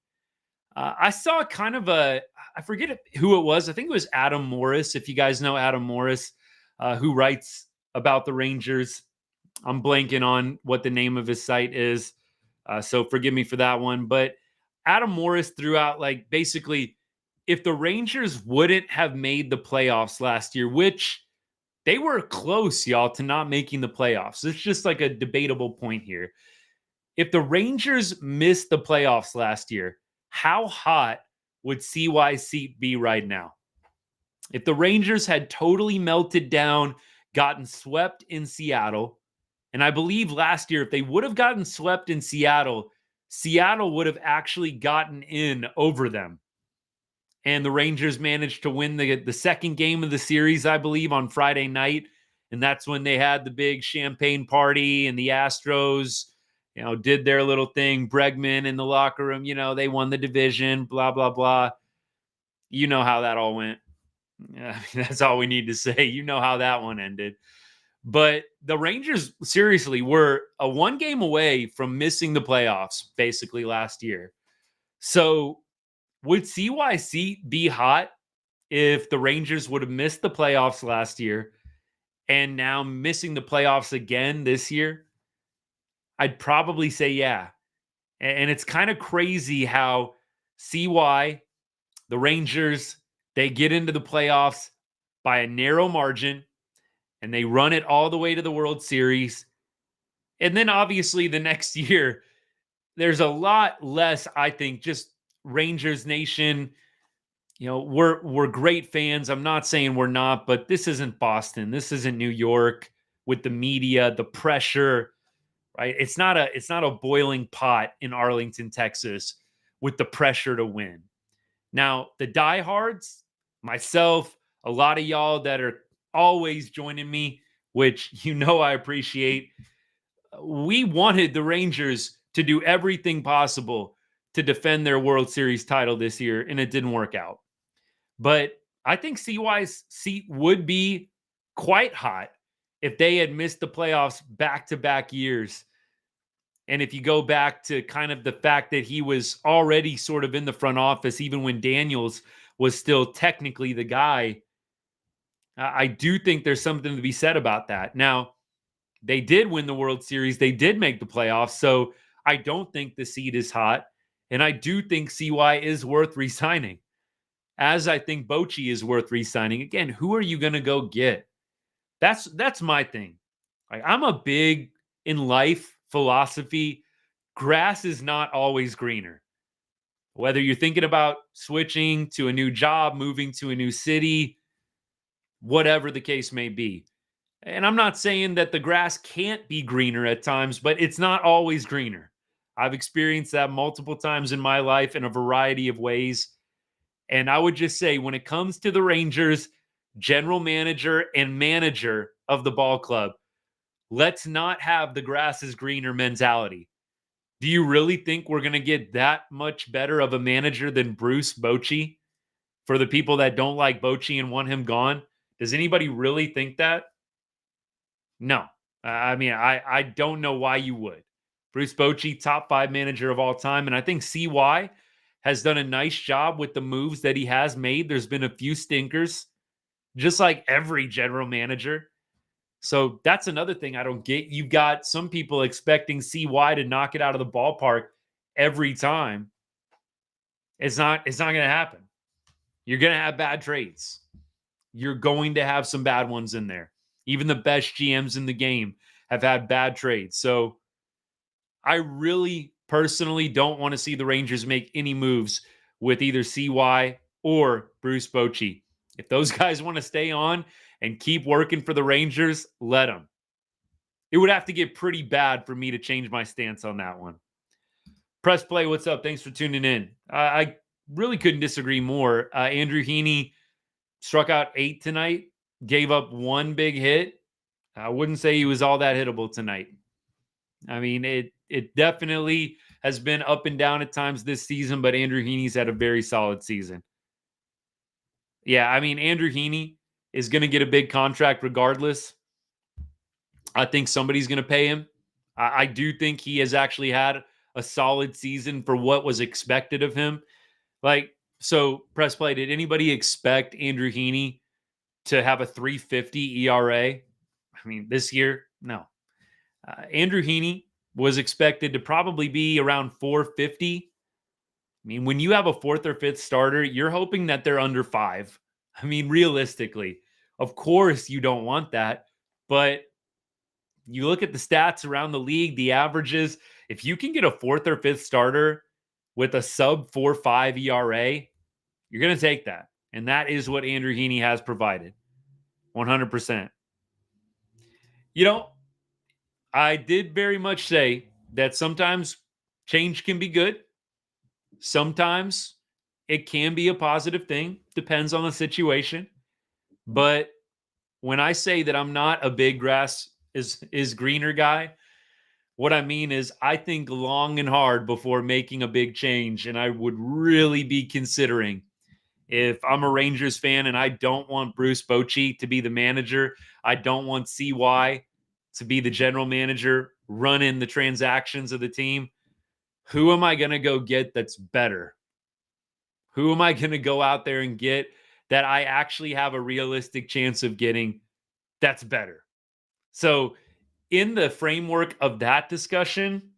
I saw kind of I forget who it was. I think it was Adam Morris. If you guys know Adam Morris, who writes about the Rangers. I'm blanking on what the name of his site is. So forgive me for that one. But Adam Morris threw out, like, basically, if the Rangers wouldn't have made the playoffs last year, which they were close, y'all, to not making the playoffs. It's just like a debatable point here. If the Rangers missed the playoffs last year, how hot would CY's seat be right now? If the Rangers had totally melted down, gotten swept in Seattle, and I believe last year, if they would have gotten swept in Seattle, Seattle would have actually gotten in over them. And the Rangers managed to win the second game of the series, I believe, on Friday night. And that's when they had the big champagne party and the Astros, did their little thing. Bregman in the locker room, they won the division, blah, blah, blah. You know how that all went. Yeah, that's all we need to say. You know how that one ended. But the Rangers, seriously, were a one game away from missing the playoffs, basically, last year. So would CYC be hot if the Rangers would have missed the playoffs last year and now missing the playoffs again this year? I'd probably say yeah. And it's kind of crazy how CY, the Rangers, they get into the playoffs by a narrow margin and they run it all the way to the World Series. And then obviously the next year, there's a lot less, I think, just Rangers Nation. We're great fans. I'm not saying we're not, but this isn't Boston. This isn't New York with the media, the pressure, right? It's not a boiling pot in Arlington, Texas with the pressure to win. Now, the diehards, myself, a lot of y'all that are always joining me, which I appreciate. We wanted the Rangers to do everything possible to defend their World Series title this year, and it didn't work out. But I think CY's seat would be quite hot if they had missed the playoffs back-to-back years. And if you go back to kind of the fact that he was already sort of in the front office, even when Daniels was still technically the guy, I do think there's something to be said about that. Now, they did win the World Series. They did make the playoffs. So I don't think the seat is hot. And I do think CY is worth re-signing, as I think Bochy is worth re-signing. Again, who are you going to go get? That's my thing. Like, I'm a big in life philosophy. Grass is not always greener. Whether you're thinking about switching to a new job, moving to a new city, whatever the case may be. And I'm not saying that the grass can't be greener at times, but it's not always greener. I've experienced that multiple times in my life in a variety of ways. And I would just say, when it comes to the Rangers, general manager and manager of the ball club, let's not have the grass is greener mentality. Do you really think we're going to get that much better of a manager than Bruce Bochy? For the people that don't like Bochy and want him gone, does anybody really think that? No. I mean, I don't know why you would. Bruce Bochy, top 5 manager of all time. And I think CY has done a nice job with the moves that he has made. There's been a few stinkers, just like every general manager. So that's another thing I don't get. You've got some people expecting CY to knock it out of the ballpark every time. It's not going to happen. You're going to have bad trades. You're going to have some bad ones in there. Even the best GMs in the game have had bad trades. So I really personally don't want to see the Rangers make any moves with either CY or Bruce Bochy. If those guys want to stay on and keep working for the Rangers, let them. It would have to get pretty bad for me to change my stance on that one. Press Play, what's up? Thanks for tuning in. I really couldn't disagree more. Andrew Heaney struck out 8 tonight, gave up 1 big hit. I wouldn't say he was all that hittable tonight. I mean, it definitely has been up and down at times this season, but Andrew Heaney's had a very solid season. Yeah, I mean, Andrew Heaney is going to get a big contract regardless. I think somebody's going to pay him. I do think he has actually had a solid season for what was expected of him. So Press Play, did anybody expect Andrew Heaney to have a 3.50 ERA? I mean, this year, no. Andrew Heaney was expected to probably be around 4.50. I mean, when you have a 4th or 5th starter, you're hoping that they're under 5. I mean, realistically, of course you don't want that, but you look at the stats around the league, the averages. If you can get a 4th or 5th starter with a sub 4.5 ERA, you're going to take that. And that is what Andrew Heaney has provided. 100%. You know, I did very much say that sometimes change can be good. Sometimes it can be a positive thing. Depends on the situation. But when I say that I'm not a big grass is greener guy, what I mean is I think long and hard before making a big change. And I would really be considering, if I'm a Rangers fan and I don't want Bruce Bochy to be the manager, I don't want CY to be the general manager, running the transactions of the team, who am I going to go get that's better? Who am I going to go out there and get that I actually have a realistic chance of getting that's better? So, in the framework of that discussion,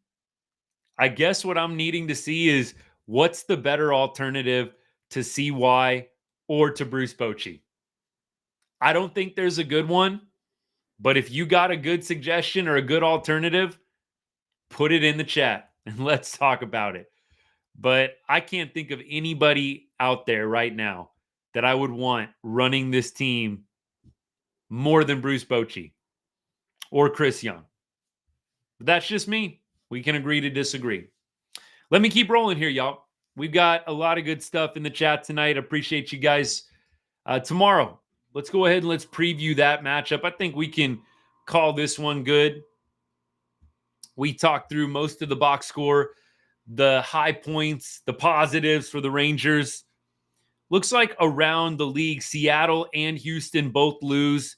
I guess what I'm needing to see is what's the better alternative to CY or to Bruce Bochy. I don't think there's a good one, but if you got a good suggestion or a good alternative, put it in the chat and let's talk about it. But I can't think of anybody out there right now that I would want running this team more than Bruce Bochy or Chris Young. But that's just me. We can agree to disagree. Let me keep rolling here, y'all. We've got a lot of good stuff in the chat tonight. Appreciate you guys. Tomorrow, let's go ahead and let's preview that matchup. I think we can call this one good. We talked through most of the box score, the high points, the positives for the Rangers. Looks like around the league, Seattle and Houston both lose.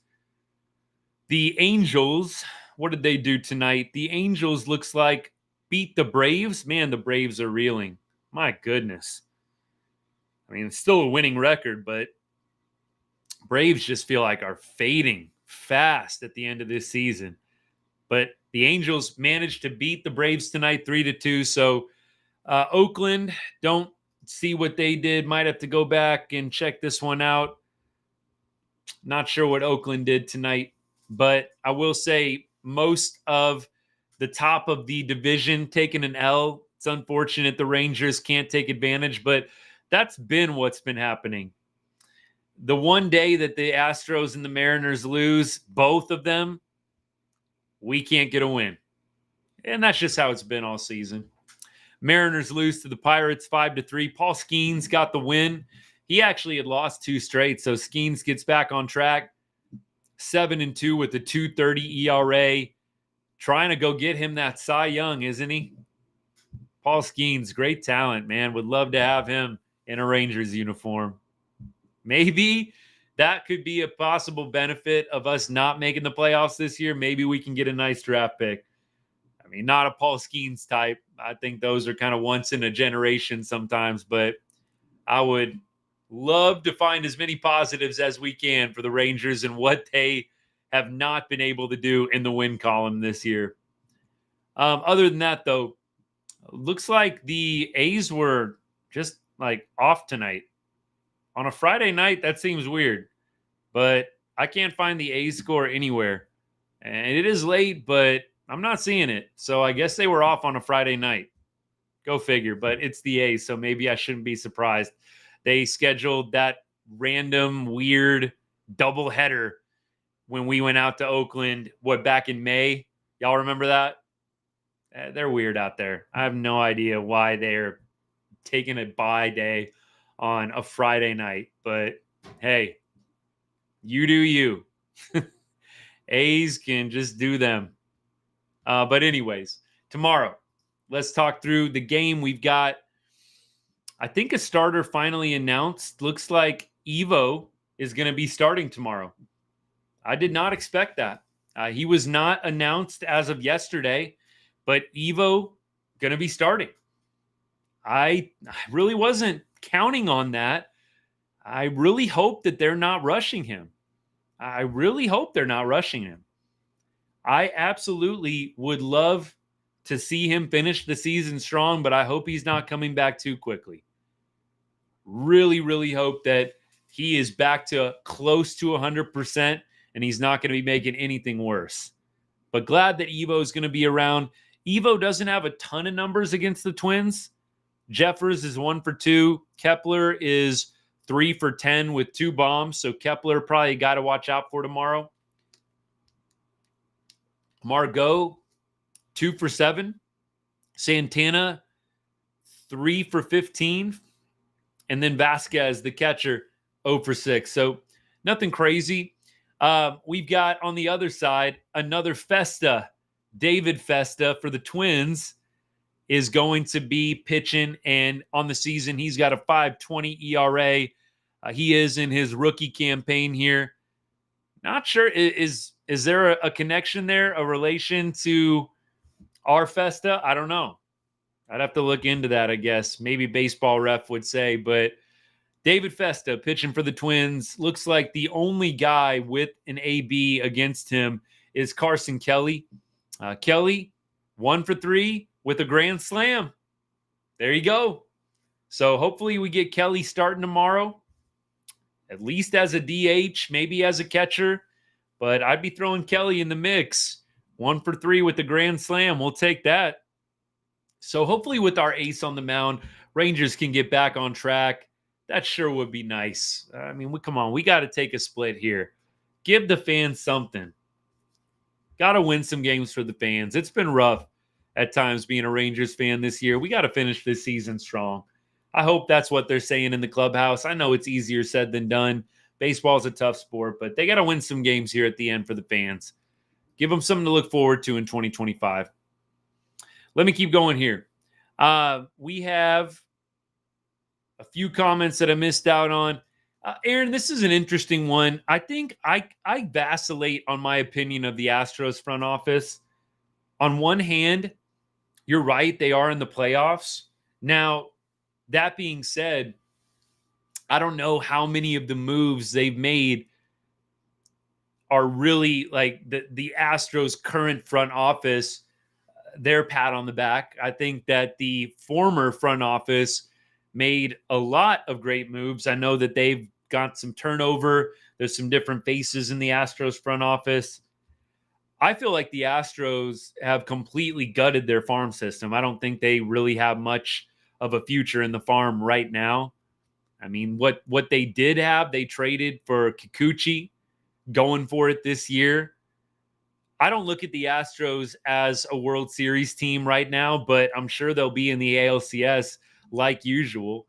The Angels, what did they do tonight? The Angels looks like beat the Braves. Man, the Braves are reeling. My goodness. I mean, it's still a winning record, but Braves just feel like are fading fast at the end of this season. But the Angels managed to beat the Braves tonight 3-2. So Oakland, don't see what they did. Might have to go back and check this one out. Not sure what Oakland did tonight, but I will say most of the top of the division taking an L. It's unfortunate the Rangers can't take advantage, but that's been what's been happening. The one day that the Astros and the Mariners lose, both of them, we can't get a win. And that's just how it's been all season. Mariners lose to the Pirates 5-3. Paul Skeens got the win. He actually had lost 2 straight, so Skeens gets back on track. 7-2 with a 2.30 ERA. Trying to go get him that Cy Young, isn't he? Paul Skeens, great talent, man. Would love to have him in a Rangers uniform. Maybe that could be a possible benefit of us not making the playoffs this year. Maybe we can get a nice draft pick. I mean, not a Paul Skeens type. I think those are kind of once in a generation sometimes, but I would love to find as many positives as we can for the Rangers and what they have not been able to do in the win column this year. Other than that, though, looks like the A's were just like off tonight. On a Friday night, that seems weird, but I can't find the A's score anywhere. And it is late, but I'm not seeing it. So I guess they were off on a Friday night. Go figure, but it's the A's, so maybe I shouldn't be surprised. They scheduled that random, weird doubleheader when we went out to Oakland, back in May? Y'all remember that? They're weird out there. I have no idea why they're taking a bye day on a Friday night, but hey, you do you. A's can just do them. But anyways, tomorrow, let's talk through the game. We've got, I think, a starter finally announced. Looks like Evo is going to be starting tomorrow. I did not expect that. He was not announced as of yesterday, but Evo going to be starting. I really wasn't counting on that. I really hope that they're not rushing him. I really hope they're not rushing him. I absolutely would love to see him finish the season strong, but I hope he's not coming back too quickly. Really, really hope that he is back to close to 100% and he's not going to be making anything worse. But glad that Evo is going to be around. Evo doesn't have a ton of numbers against the Twins. Jeffers is 1 for 2. Kepler is 3 for 10 with 2 bombs. So Kepler probably got to watch out for tomorrow. Margot, 2 for 7. Santana, 3 for 15. And then Vasquez, the catcher, 0 for 6. So nothing crazy. We've got on the other side another Festa. David Festa for the Twins is going to be pitching. And on the season, he's got a 5.20 ERA. He is in his rookie campaign here. Not sure. Is there a connection there, a relation to our Festa? I don't know. I'd have to look into that, I guess. Maybe Baseball Ref would say. But David Festa pitching for the Twins. Looks like the only guy with an AB against him is Carson Kelly. Kelly, 1 for 3 with a grand slam. There you go. So hopefully we get Kelly starting tomorrow, at least as a DH, maybe as a catcher. But I'd be throwing Kelly in the mix. 1 for 3 with the grand slam. We'll take that. So hopefully with our ace on the mound, Rangers can get back on track. That sure would be nice. I mean, come on. We got to take a split here. Give the fans something. Got to win some games for the fans. It's been rough at times being a Rangers fan this year. We got to finish this season strong. I hope that's what they're saying in the clubhouse. I know it's easier said than done. Baseball's a tough sport, but they got to win some games here at the end for the fans. Give them something to look forward to in 2025. Let me keep going here. We have a few comments that I missed out on. Aaron, this is an interesting one. I think I vacillate on my opinion of the Astros front office. On one hand, you're right. They are in the playoffs. Now, that being said, I don't know how many of the moves they've made are really like the Astros' current front office, their pat on the back. I think that the former front office made a lot of great moves. I know that they've got some turnover. There's some different faces in the Astros front office. I feel like the Astros have completely gutted their farm system. I don't think they really have much of a future in the farm right now. I mean, what they did have, they traded for Kikuchi, going for it this year. I don't look at the Astros as a World Series team right now, but I'm sure they'll be in the ALCS like usual.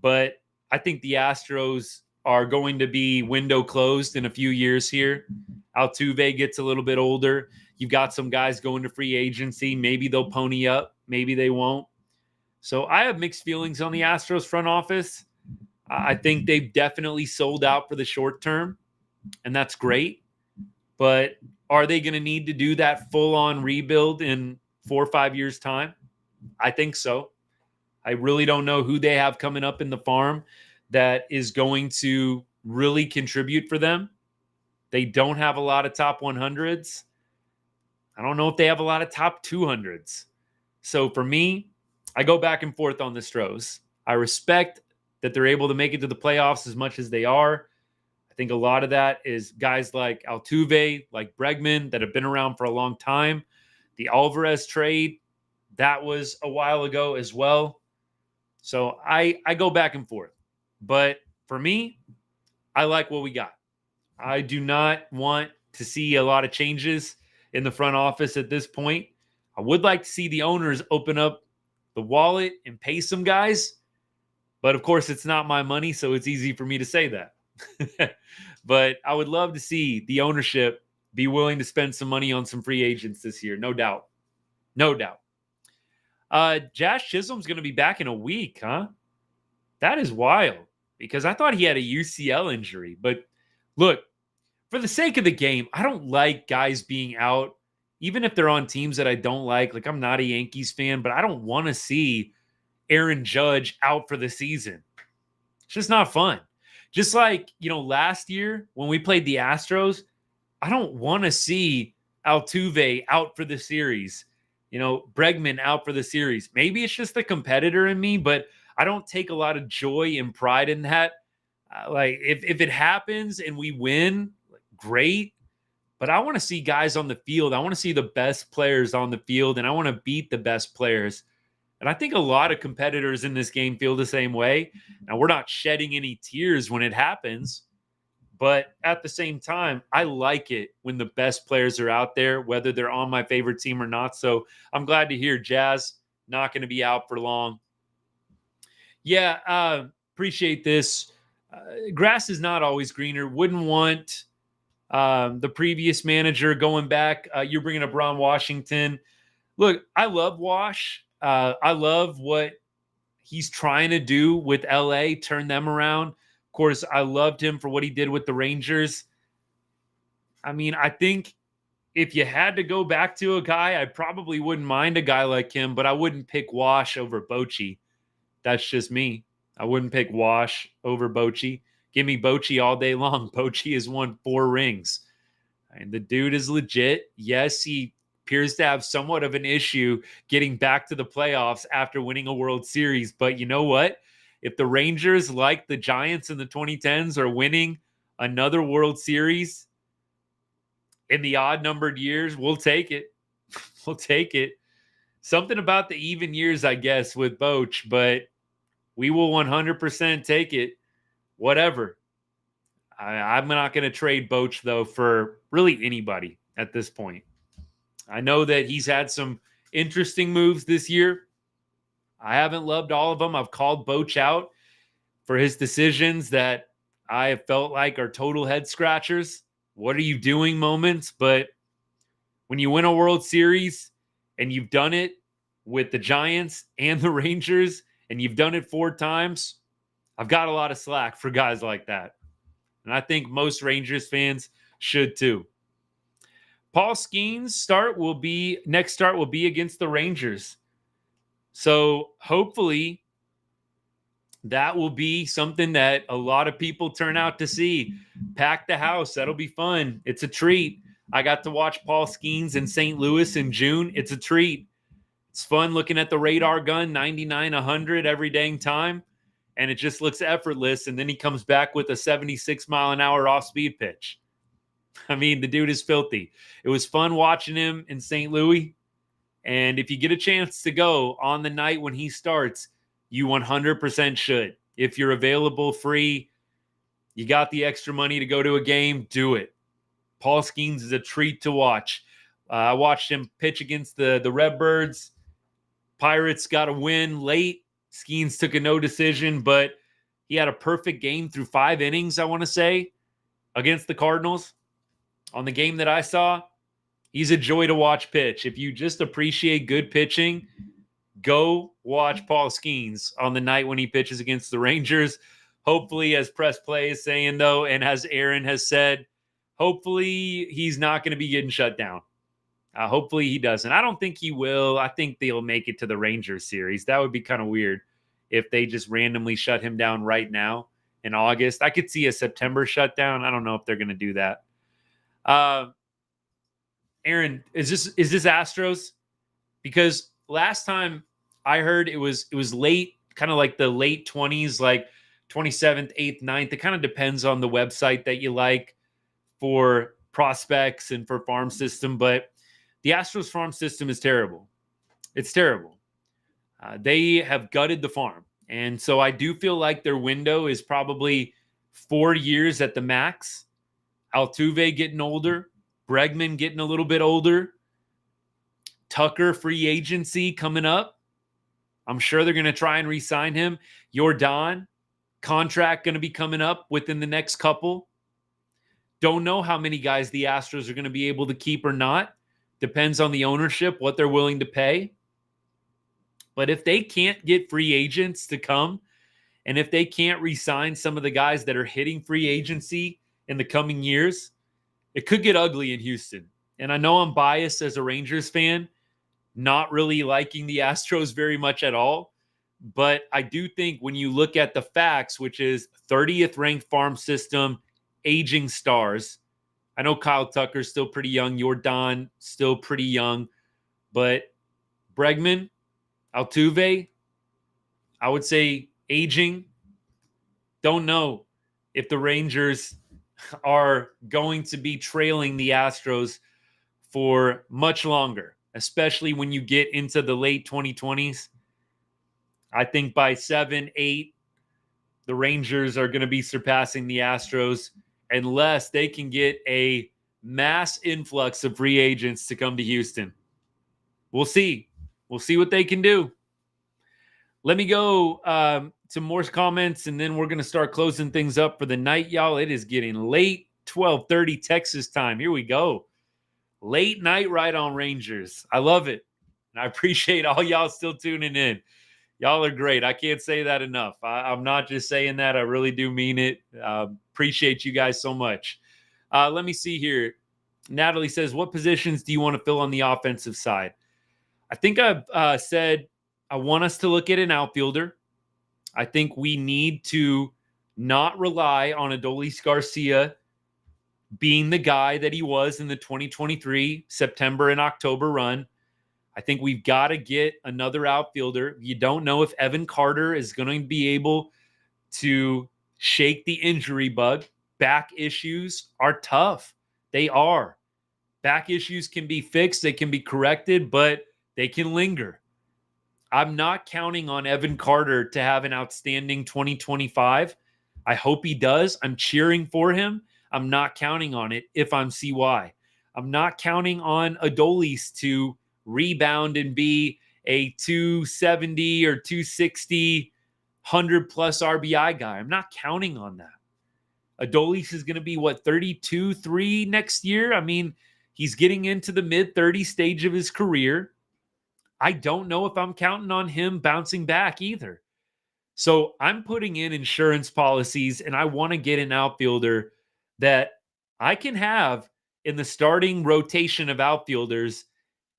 But I think the Astros are going to be window closed in a few years here. Altuve gets a little bit older. You've got some guys going to free agency. Maybe they'll pony up. Maybe they won't. So I have mixed feelings on the Astros front office. I think they've definitely sold out for the short term, and that's great. But are they going to need to do that full-on rebuild in 4 or 5 years' time? I think so. I really don't know who they have coming up in the farm that is going to really contribute for them. They don't have a lot of top 100s. I don't know if they have a lot of top 200s. So for me, I go back and forth on the Stros. I respect that they're able to make it to the playoffs as much as they are. I think a lot of that is guys like Altuve, like Bregman, that have been around for a long time. The Alvarez trade, that was a while ago as well. So I go back and forth. But for me, I like what we got. I do not want to see a lot of changes in the front office at this point. I would like to see the owners open up the wallet and pay some guys. But of course, it's not my money, so it's easy for me to say that. But I would love to see the ownership be willing to spend some money on some free agents this year. No doubt. No doubt. Jazz Chisholm's going to be back in a week, huh? That is wild because I thought he had a UCL injury. But look, for the sake of the game, I don't like guys being out, even if they're on teams that I don't like. Like, I'm not a Yankees fan, but I don't want to see Aaron Judge out for the season. It's just not fun. Just like, last year when we played the Astros, I don't want to see Altuve out for the series. Bregman out for the series. Maybe it's just the competitor in me, but I don't take a lot of joy and pride in that. Like if it happens and we win, great. But I want to see guys on the field. I want to see the best players on the field, and I want to beat the best players. And I think a lot of competitors in this game feel the same way. Now, we're not shedding any tears when it happens, but at the same time, I like it when the best players are out there, whether they're on my favorite team or not. So I'm glad to hear Jazz not going to be out for long. Yeah, appreciate this. Grass is not always greener. Wouldn't want the previous manager going back. You're bringing up Ron Washington. Look, I love Wash. I love what he's trying to do with LA, turn them around. Of course, I loved him for what he did with the Rangers. I mean, I think if you had to go back to a guy, I probably wouldn't mind a guy like him, but I wouldn't pick Wash over Bochy. That's just me. I wouldn't pick Wash over Bochy. Give me Bochy all day long. Bochy has won 4 rings. And the dude is legit. Yes, he appears to have somewhat of an issue getting back to the playoffs after winning a World Series. But you know what? If the Rangers, like the Giants in the 2010s, are winning another World Series in the odd-numbered years, we'll take it. We'll take it. Something about the even years, I guess, with Boch, but we will 100% take it. Whatever. I'm not going to trade Boch, though, for really anybody at this point. I know that he's had some interesting moves this year. I haven't loved all of them. I've called Boch out for his decisions that I have felt like are total head scratchers. What are you doing moments? But when you win a World Series and you've done it with the Giants and the Rangers and you've done it 4 times, I've got a lot of slack for guys like that. And I think most Rangers fans should too. Paul Skeens' next start will be against the Rangers. So hopefully that will be something that a lot of people turn out to see. Pack the house. That'll be fun. It's a treat. I got to watch Paul Skeens in St. Louis in June. It's a treat. It's fun looking at the radar gun, 99, 100 every dang time. And it just looks effortless. And then he comes back with a 76-mile-an-hour off-speed pitch. I mean, the dude is filthy. It was fun watching him in St. Louis. And if you get a chance to go on the night when he starts, you 100% should. If you're available free, you got the extra money to go to a game, do it. Paul Skeens is a treat to watch. I watched him pitch against the Redbirds. Pirates got a win late. Skeens took a no decision, but he had a perfect game through 5 innings, I want to say, against the Cardinals. On the game that I saw, he's a joy to watch pitch. If you just appreciate good pitching, go watch Paul Skeens on the night when he pitches against the Rangers. Hopefully, as Press Play is saying, though, and as Aaron has said, hopefully he's not going to be getting shut down. Hopefully he doesn't. I don't think he will. I think they'll make it to the Rangers series. That would be kind of weird if they just randomly shut him down right now in August. I could see a September shutdown. I don't know if they're going to do that. Aaron, is this Astros? Because last time I heard it was late, kind of like the late 20s, like 27th, 8th, 9th. It kind of depends on the website that you like for prospects and for farm system. But the Astros farm system is terrible. It's terrible. They have gutted the farm. And so I do feel like their window is probably 4 years at the max. Altuve getting older, Bregman getting a little bit older. Tucker free agency coming up. I'm sure they're going to try and re-sign him. Jordan contract going to be coming up within the next couple. Don't know how many guys the Astros are going to be able to keep or not. Depends on the ownership, what they're willing to pay. But if they can't get free agents to come, and if they can't re-sign some of the guys that are hitting free agency in the coming years, it could get ugly in Houston. And I know I'm biased as a Rangers fan, not really liking the Astros very much at all. But I do think when you look at the facts, which is 30th ranked farm system, aging stars. I know Kyle Tucker's still pretty young. Jordan still pretty young. But Bregman, Altuve, I would say aging. Don't know if the Rangers are going to be trailing the Astros for much longer, especially when you get into the late 2020s. I think by 7, 8, the Rangers are going to be surpassing the Astros unless they can get a mass influx of free agents to come to Houston. We'll see. We'll see what they can do. Let me go to more comments, and then we're going to start closing things up for the night, y'all. It is getting late, 12:30 Texas time. Here we go. Late night right on Rangers. I love it. And I appreciate all y'all still tuning in. Y'all are great. I can't say that enough. I'm not just saying that. I really do mean it. Appreciate you guys so much. Let me see here. Natalie says, what positions do you want to fill on the offensive side? I think I've said I want us to look at an outfielder. I think we need to not rely on Adolis Garcia being the guy that he was in the 2023 September and October run. I think we've got to get another outfielder. You don't know if Evan Carter is going to be able to shake the injury bug. Back issues are tough. They are. Back issues can be fixed. They can be corrected, but they can linger. I'm not counting on Evan Carter to have an outstanding 2025. I hope he does. I'm cheering for him. I'm not counting on it if I'm CY. I'm not counting on Adolis to rebound and be a 270 or 260, 100-plus RBI guy. I'm not counting on that. Adolis is going to be, 32-3 next year? I mean, he's getting into the mid-30 stage of his career. I don't know if I'm counting on him bouncing back either. So I'm putting in insurance policies, and I want to get an outfielder that I can have in the starting rotation of outfielders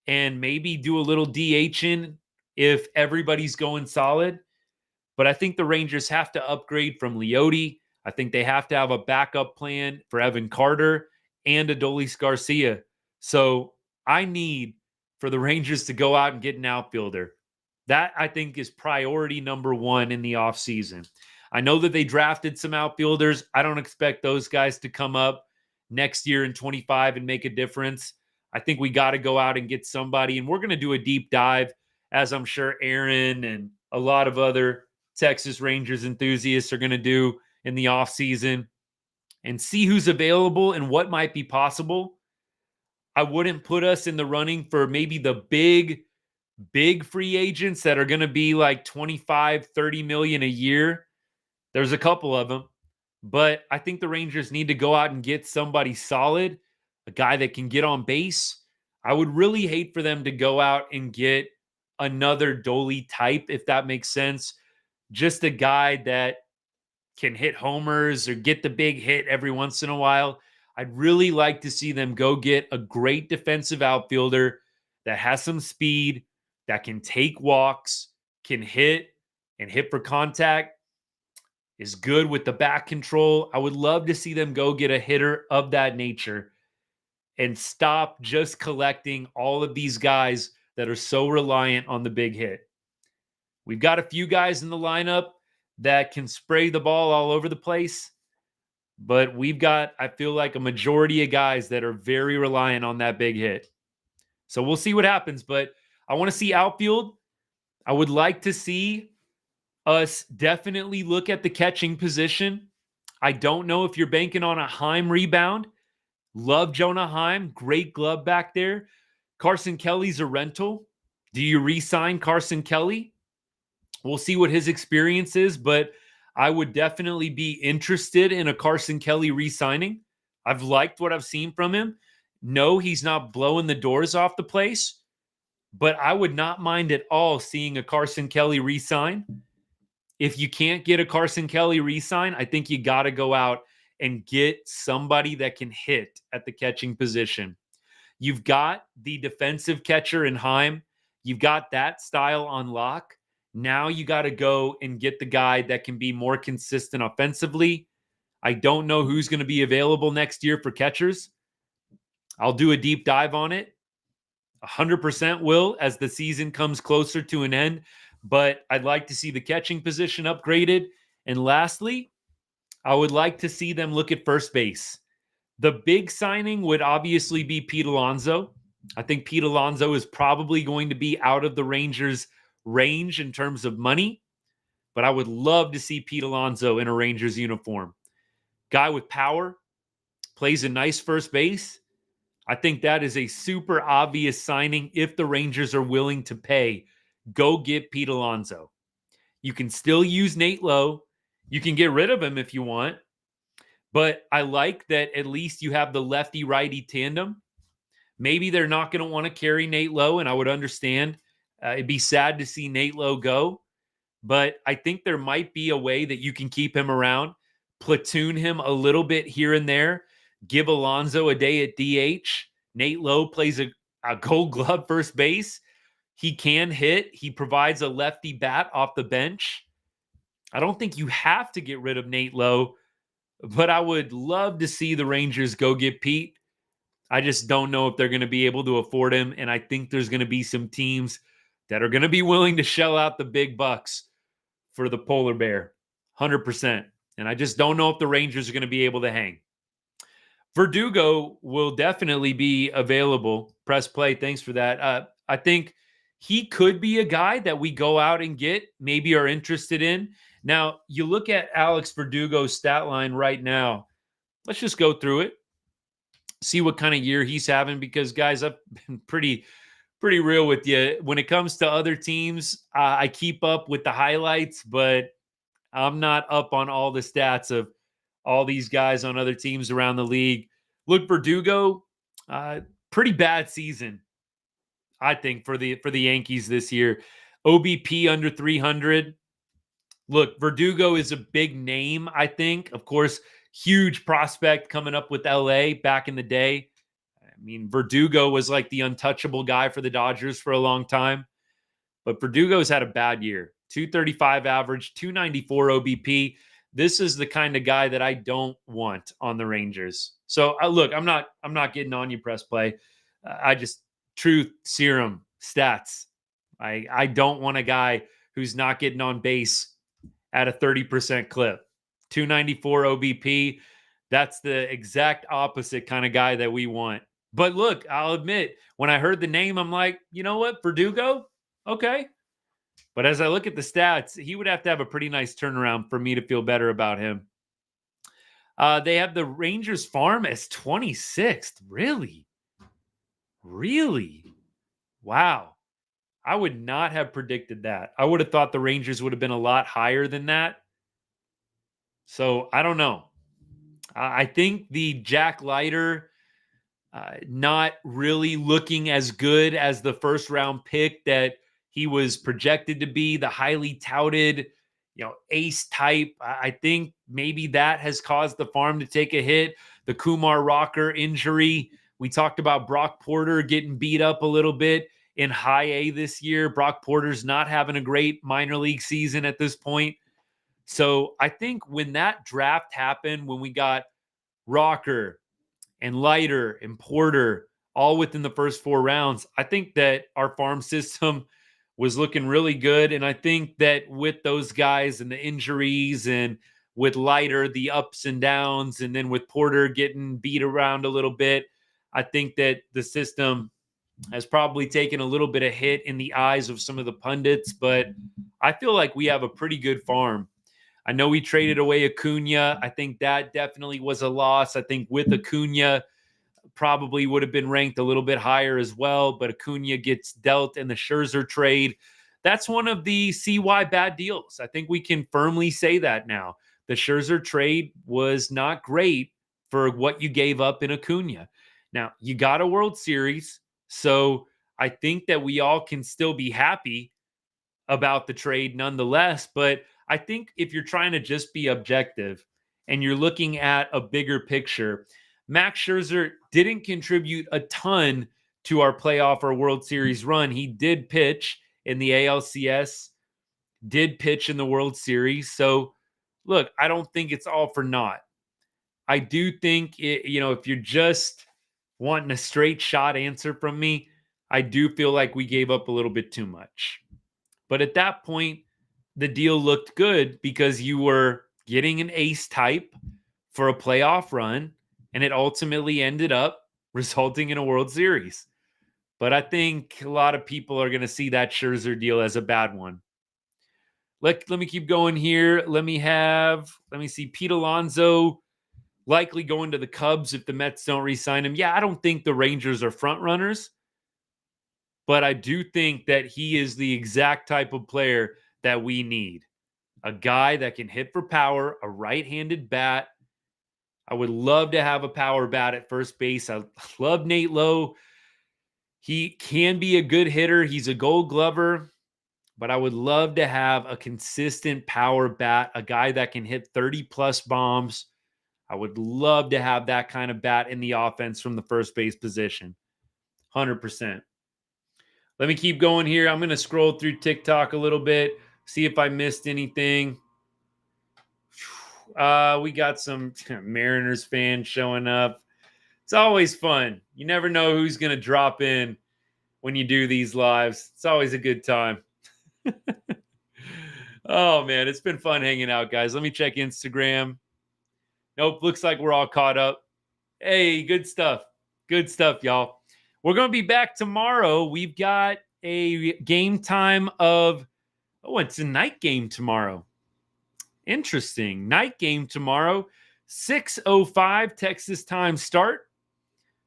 and maybe do a little DHing if everybody's going solid. But I think the Rangers have to upgrade from Elude. I think they have to have a backup plan for Evan Carter and Adolis Garcia. So I need for the Rangers to go out and get an outfielder. That, I think, is priority number one in the offseason. I know that they drafted some outfielders. I don't expect those guys to come up next year in 25 and make a difference. I think we got to go out and get somebody, and we're going to do a deep dive, as I'm sure Aaron and a lot of other Texas Rangers enthusiasts are going to do in the offseason, and see who's available and what might be possible. I wouldn't put us in the running for maybe the big free agents that are going to be like 25, 30 million a year. There's a couple of them, but I think the Rangers need to go out and get somebody solid, a guy that can get on base. I would really hate for them to go out and get another Dolly type, if that makes sense. Just a guy that can hit homers or get the big hit every once in a while. I'd really like to see them go get a great defensive outfielder that has some speed, that can take walks, can hit and hit for contact, is good with the back control. I would love to see them go get a hitter of that nature and stop just collecting all of these guys that are so reliant on the big hit. We've got a few guys in the lineup that can spray the ball all over the place, but we've got, I feel like, a majority of guys that are very reliant on that big hit. So we'll see what happens, but I want to see outfield. I would like to see us definitely look at the catching position. I don't know if you're banking on a Heim rebound. Love Jonah Heim. Great glove back there. Carson Kelly's a rental. Do you re-sign Carson Kelly? We'll see what his experience is, but I would definitely be interested in a Carson Kelly re-signing. I've liked what I've seen from him. No, he's not blowing the doors off the place, but I would not mind at all seeing a Carson Kelly re-sign. If you can't get a Carson Kelly re-sign, I think you got to go out and get somebody that can hit at the catching position. You've got the defensive catcher in Heim. You've got that style on lock. Now you got to go and get the guy that can be more consistent offensively. I don't know who's going to be available next year for catchers. I'll do a deep dive on it. 100% will as the season comes closer to an end. But I'd like to see the catching position upgraded. And lastly, I would like to see them look at first base. The big signing would obviously be Pete Alonso. I think Pete Alonso is probably going to be out of the Rangers' range in terms of money, but I would love to see Pete Alonso in a Rangers uniform. Guy with power, plays a nice first base. I think that is a super obvious signing if the Rangers are willing to pay. Go get Pete Alonso. You can still use Nate Lowe. You can get rid of him if you want. But I like that at least you have the lefty-righty tandem. Maybe they're not going to want to carry Nate Lowe, and I would understand. It'd be sad to see Nate Lowe go. But I think there might be a way that you can keep him around, platoon him a little bit here and there, give Alonso a day at DH. Nate Lowe plays a Gold Glove first base. He can hit. He provides a lefty bat off the bench. I don't think you have to get rid of Nate Lowe, but I would love to see the Rangers go get Pete. I just don't know if they're going to be able to afford him, and I think there's going to be some teams that are going to be willing to shell out the big bucks for the polar bear, 100%. And I just don't know if the Rangers are going to be able to hang. Verdugo will definitely be available. Press play. Thanks for that. I think he could be a guy that we go out and get, maybe are interested in. Now, you look at Alex Verdugo's stat line right now. Let's just go through it, see what kind of year he's having, because, guys, I've been pretty real with you. When it comes to other teams, I keep up with the highlights, but I'm not up on all the stats of all these guys on other teams around the league. Look, Verdugo, pretty bad season, I think, for the Yankees this year. OBP under 300. Look, Verdugo is a big name, I think. Of course, huge prospect coming up with LA back in the day. I mean, Verdugo was like the untouchable guy for the Dodgers for a long time. But Verdugo's had a bad year. 235 average, 294 OBP. This is the kind of guy that I don't want on the Rangers. So look, I'm not getting on you, press play. I just truth serum stats. I don't want a guy who's not getting on base at a 30% clip. 294 OBP. That's the exact opposite kind of guy that we want. But look, I'll admit, when I heard the name, I'm like, you know what, Verdugo? Okay. But as I look at the stats, he would have to have a pretty nice turnaround for me to feel better about him. They have the Rangers farm as 26th. Really? Really? Wow. I would not have predicted that. I would have thought the Rangers would have been a lot higher than that. So I don't know. I think the Jack Leiter not really looking as good as the first round pick that he was projected to be, the highly touted, ace type. I think maybe that has caused the farm to take a hit. The Kumar Rocker injury. We talked about Brock Porter getting beat up a little bit in high A this year. Brock Porter's not having a great minor league season at this point. So I think when that draft happened, when we got Rocker and Leiter and Porter all within the first 4 rounds, I think that our farm system was looking really good. And I think that with those guys and the injuries, and with Leiter, the ups and downs, and then with Porter getting beat around a little bit, I think that the system has probably taken a little bit of hit in the eyes of some of the pundits. But I feel like we have a pretty good farm. I know we traded away Acuna. I think that definitely was a loss. I think with Acuna, probably would have been ranked a little bit higher as well, but Acuna gets dealt in the Scherzer trade. That's one of the CY bad deals. I think we can firmly say that now. The Scherzer trade was not great for what you gave up in Acuna. Now, you got a World Series, so I think that we all can still be happy about the trade nonetheless. But I think if you're trying to just be objective and you're looking at a bigger picture, Max Scherzer didn't contribute a ton to our playoff or World Series run. He did pitch in the ALCS, did pitch in the World Series. So, look, I don't think it's all for naught. I do think, if you're just wanting a straight shot answer from me, I do feel like we gave up a little bit too much. But at that point, the deal looked good because you were getting an ace type for a playoff run, and it ultimately ended up resulting in a World Series. But I think a lot of people are going to see that Scherzer deal as a bad one. Let me keep going here. Let me see. Pete Alonso likely going to the Cubs if the Mets don't re-sign him. Yeah, I don't think the Rangers are front runners, but I do think that he is the exact type of player that we need. A guy that can hit for power, a right-handed bat. I would love to have a power bat at first base. I love Nate Lowe. He can be a good hitter. He's a Gold Glover, but I would love to have a consistent power bat, a guy that can hit 30-plus bombs. I would love to have that kind of bat in the offense from the first base position. 100%. Let me keep going here. I'm going to scroll through TikTok a little bit, see if I missed anything. We got some Mariners fans showing up. It's always fun. You never know who's going to drop in when you do these lives. It's always a good time. Oh, man, it's been fun hanging out, guys. Let me check Instagram. Nope, looks like we're all caught up. Hey, good stuff. Good stuff, y'all. We're going to be back tomorrow. We've got a game time of, it's a night game tomorrow. Interesting. Night game tomorrow. 6:05 Texas time start.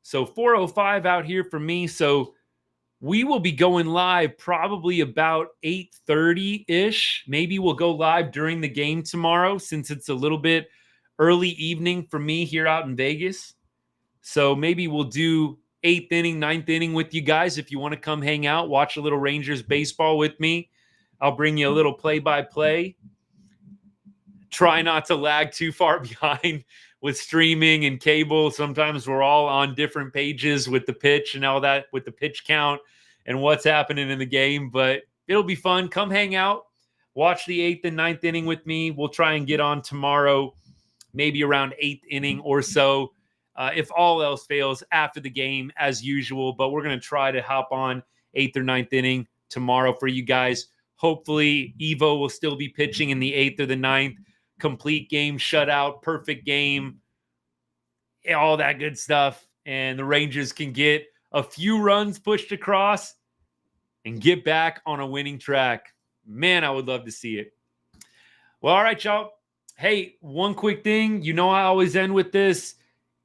So 4:05 out here for me. So we will be going live probably about 8:30-ish. Maybe we'll go live during the game tomorrow since it's a little bit early evening for me here out in Vegas. So maybe we'll do 8th inning, 9th inning with you guys. If you want to come hang out, watch a little Rangers baseball with me, I'll bring you a little play-by-play. Try not to lag too far behind with streaming and cable. Sometimes we're all on different pages with the pitch and all that, with the pitch count and what's happening in the game. But it'll be fun. Come hang out. Watch the 8th and 9th inning with me. We'll try and get on tomorrow, maybe around 8th inning or so. If all else fails, after the game as usual. But we're going to try to hop on 8th or 9th inning tomorrow for you guys. Hopefully, Evo will still be pitching in the 8th or the 9th. Complete game, shutout, perfect game, all that good stuff. And the Rangers can get a few runs pushed across and get back on a winning track. Man, I would love to see it. Well, all right, y'all. Hey, one quick thing. You know I always end with this.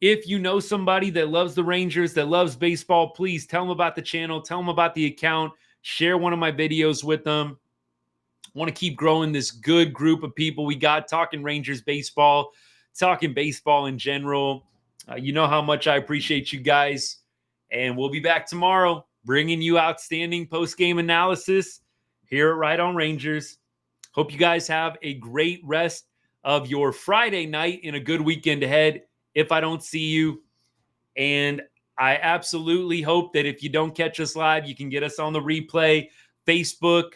If you know somebody that loves the Rangers, that loves baseball, please tell them about the channel. Tell them about the account. Share one of my videos with them. Want to keep growing this good group of people we got talking Rangers baseball, talking baseball in general. You know how much I appreciate you guys. And we'll be back tomorrow bringing you outstanding post-game analysis here at Right On Rangers. Hope you guys have a great rest of your Friday night and a good weekend ahead if I don't see you. And I absolutely hope that if you don't catch us live, you can get us on the replay, Facebook,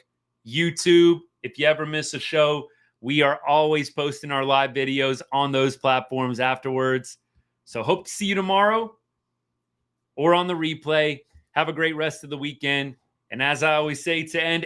YouTube. If you ever miss a show, we are always posting our live videos on those platforms afterwards. So hope to see you tomorrow or on the replay. Have a great rest of the weekend. And as I always say to end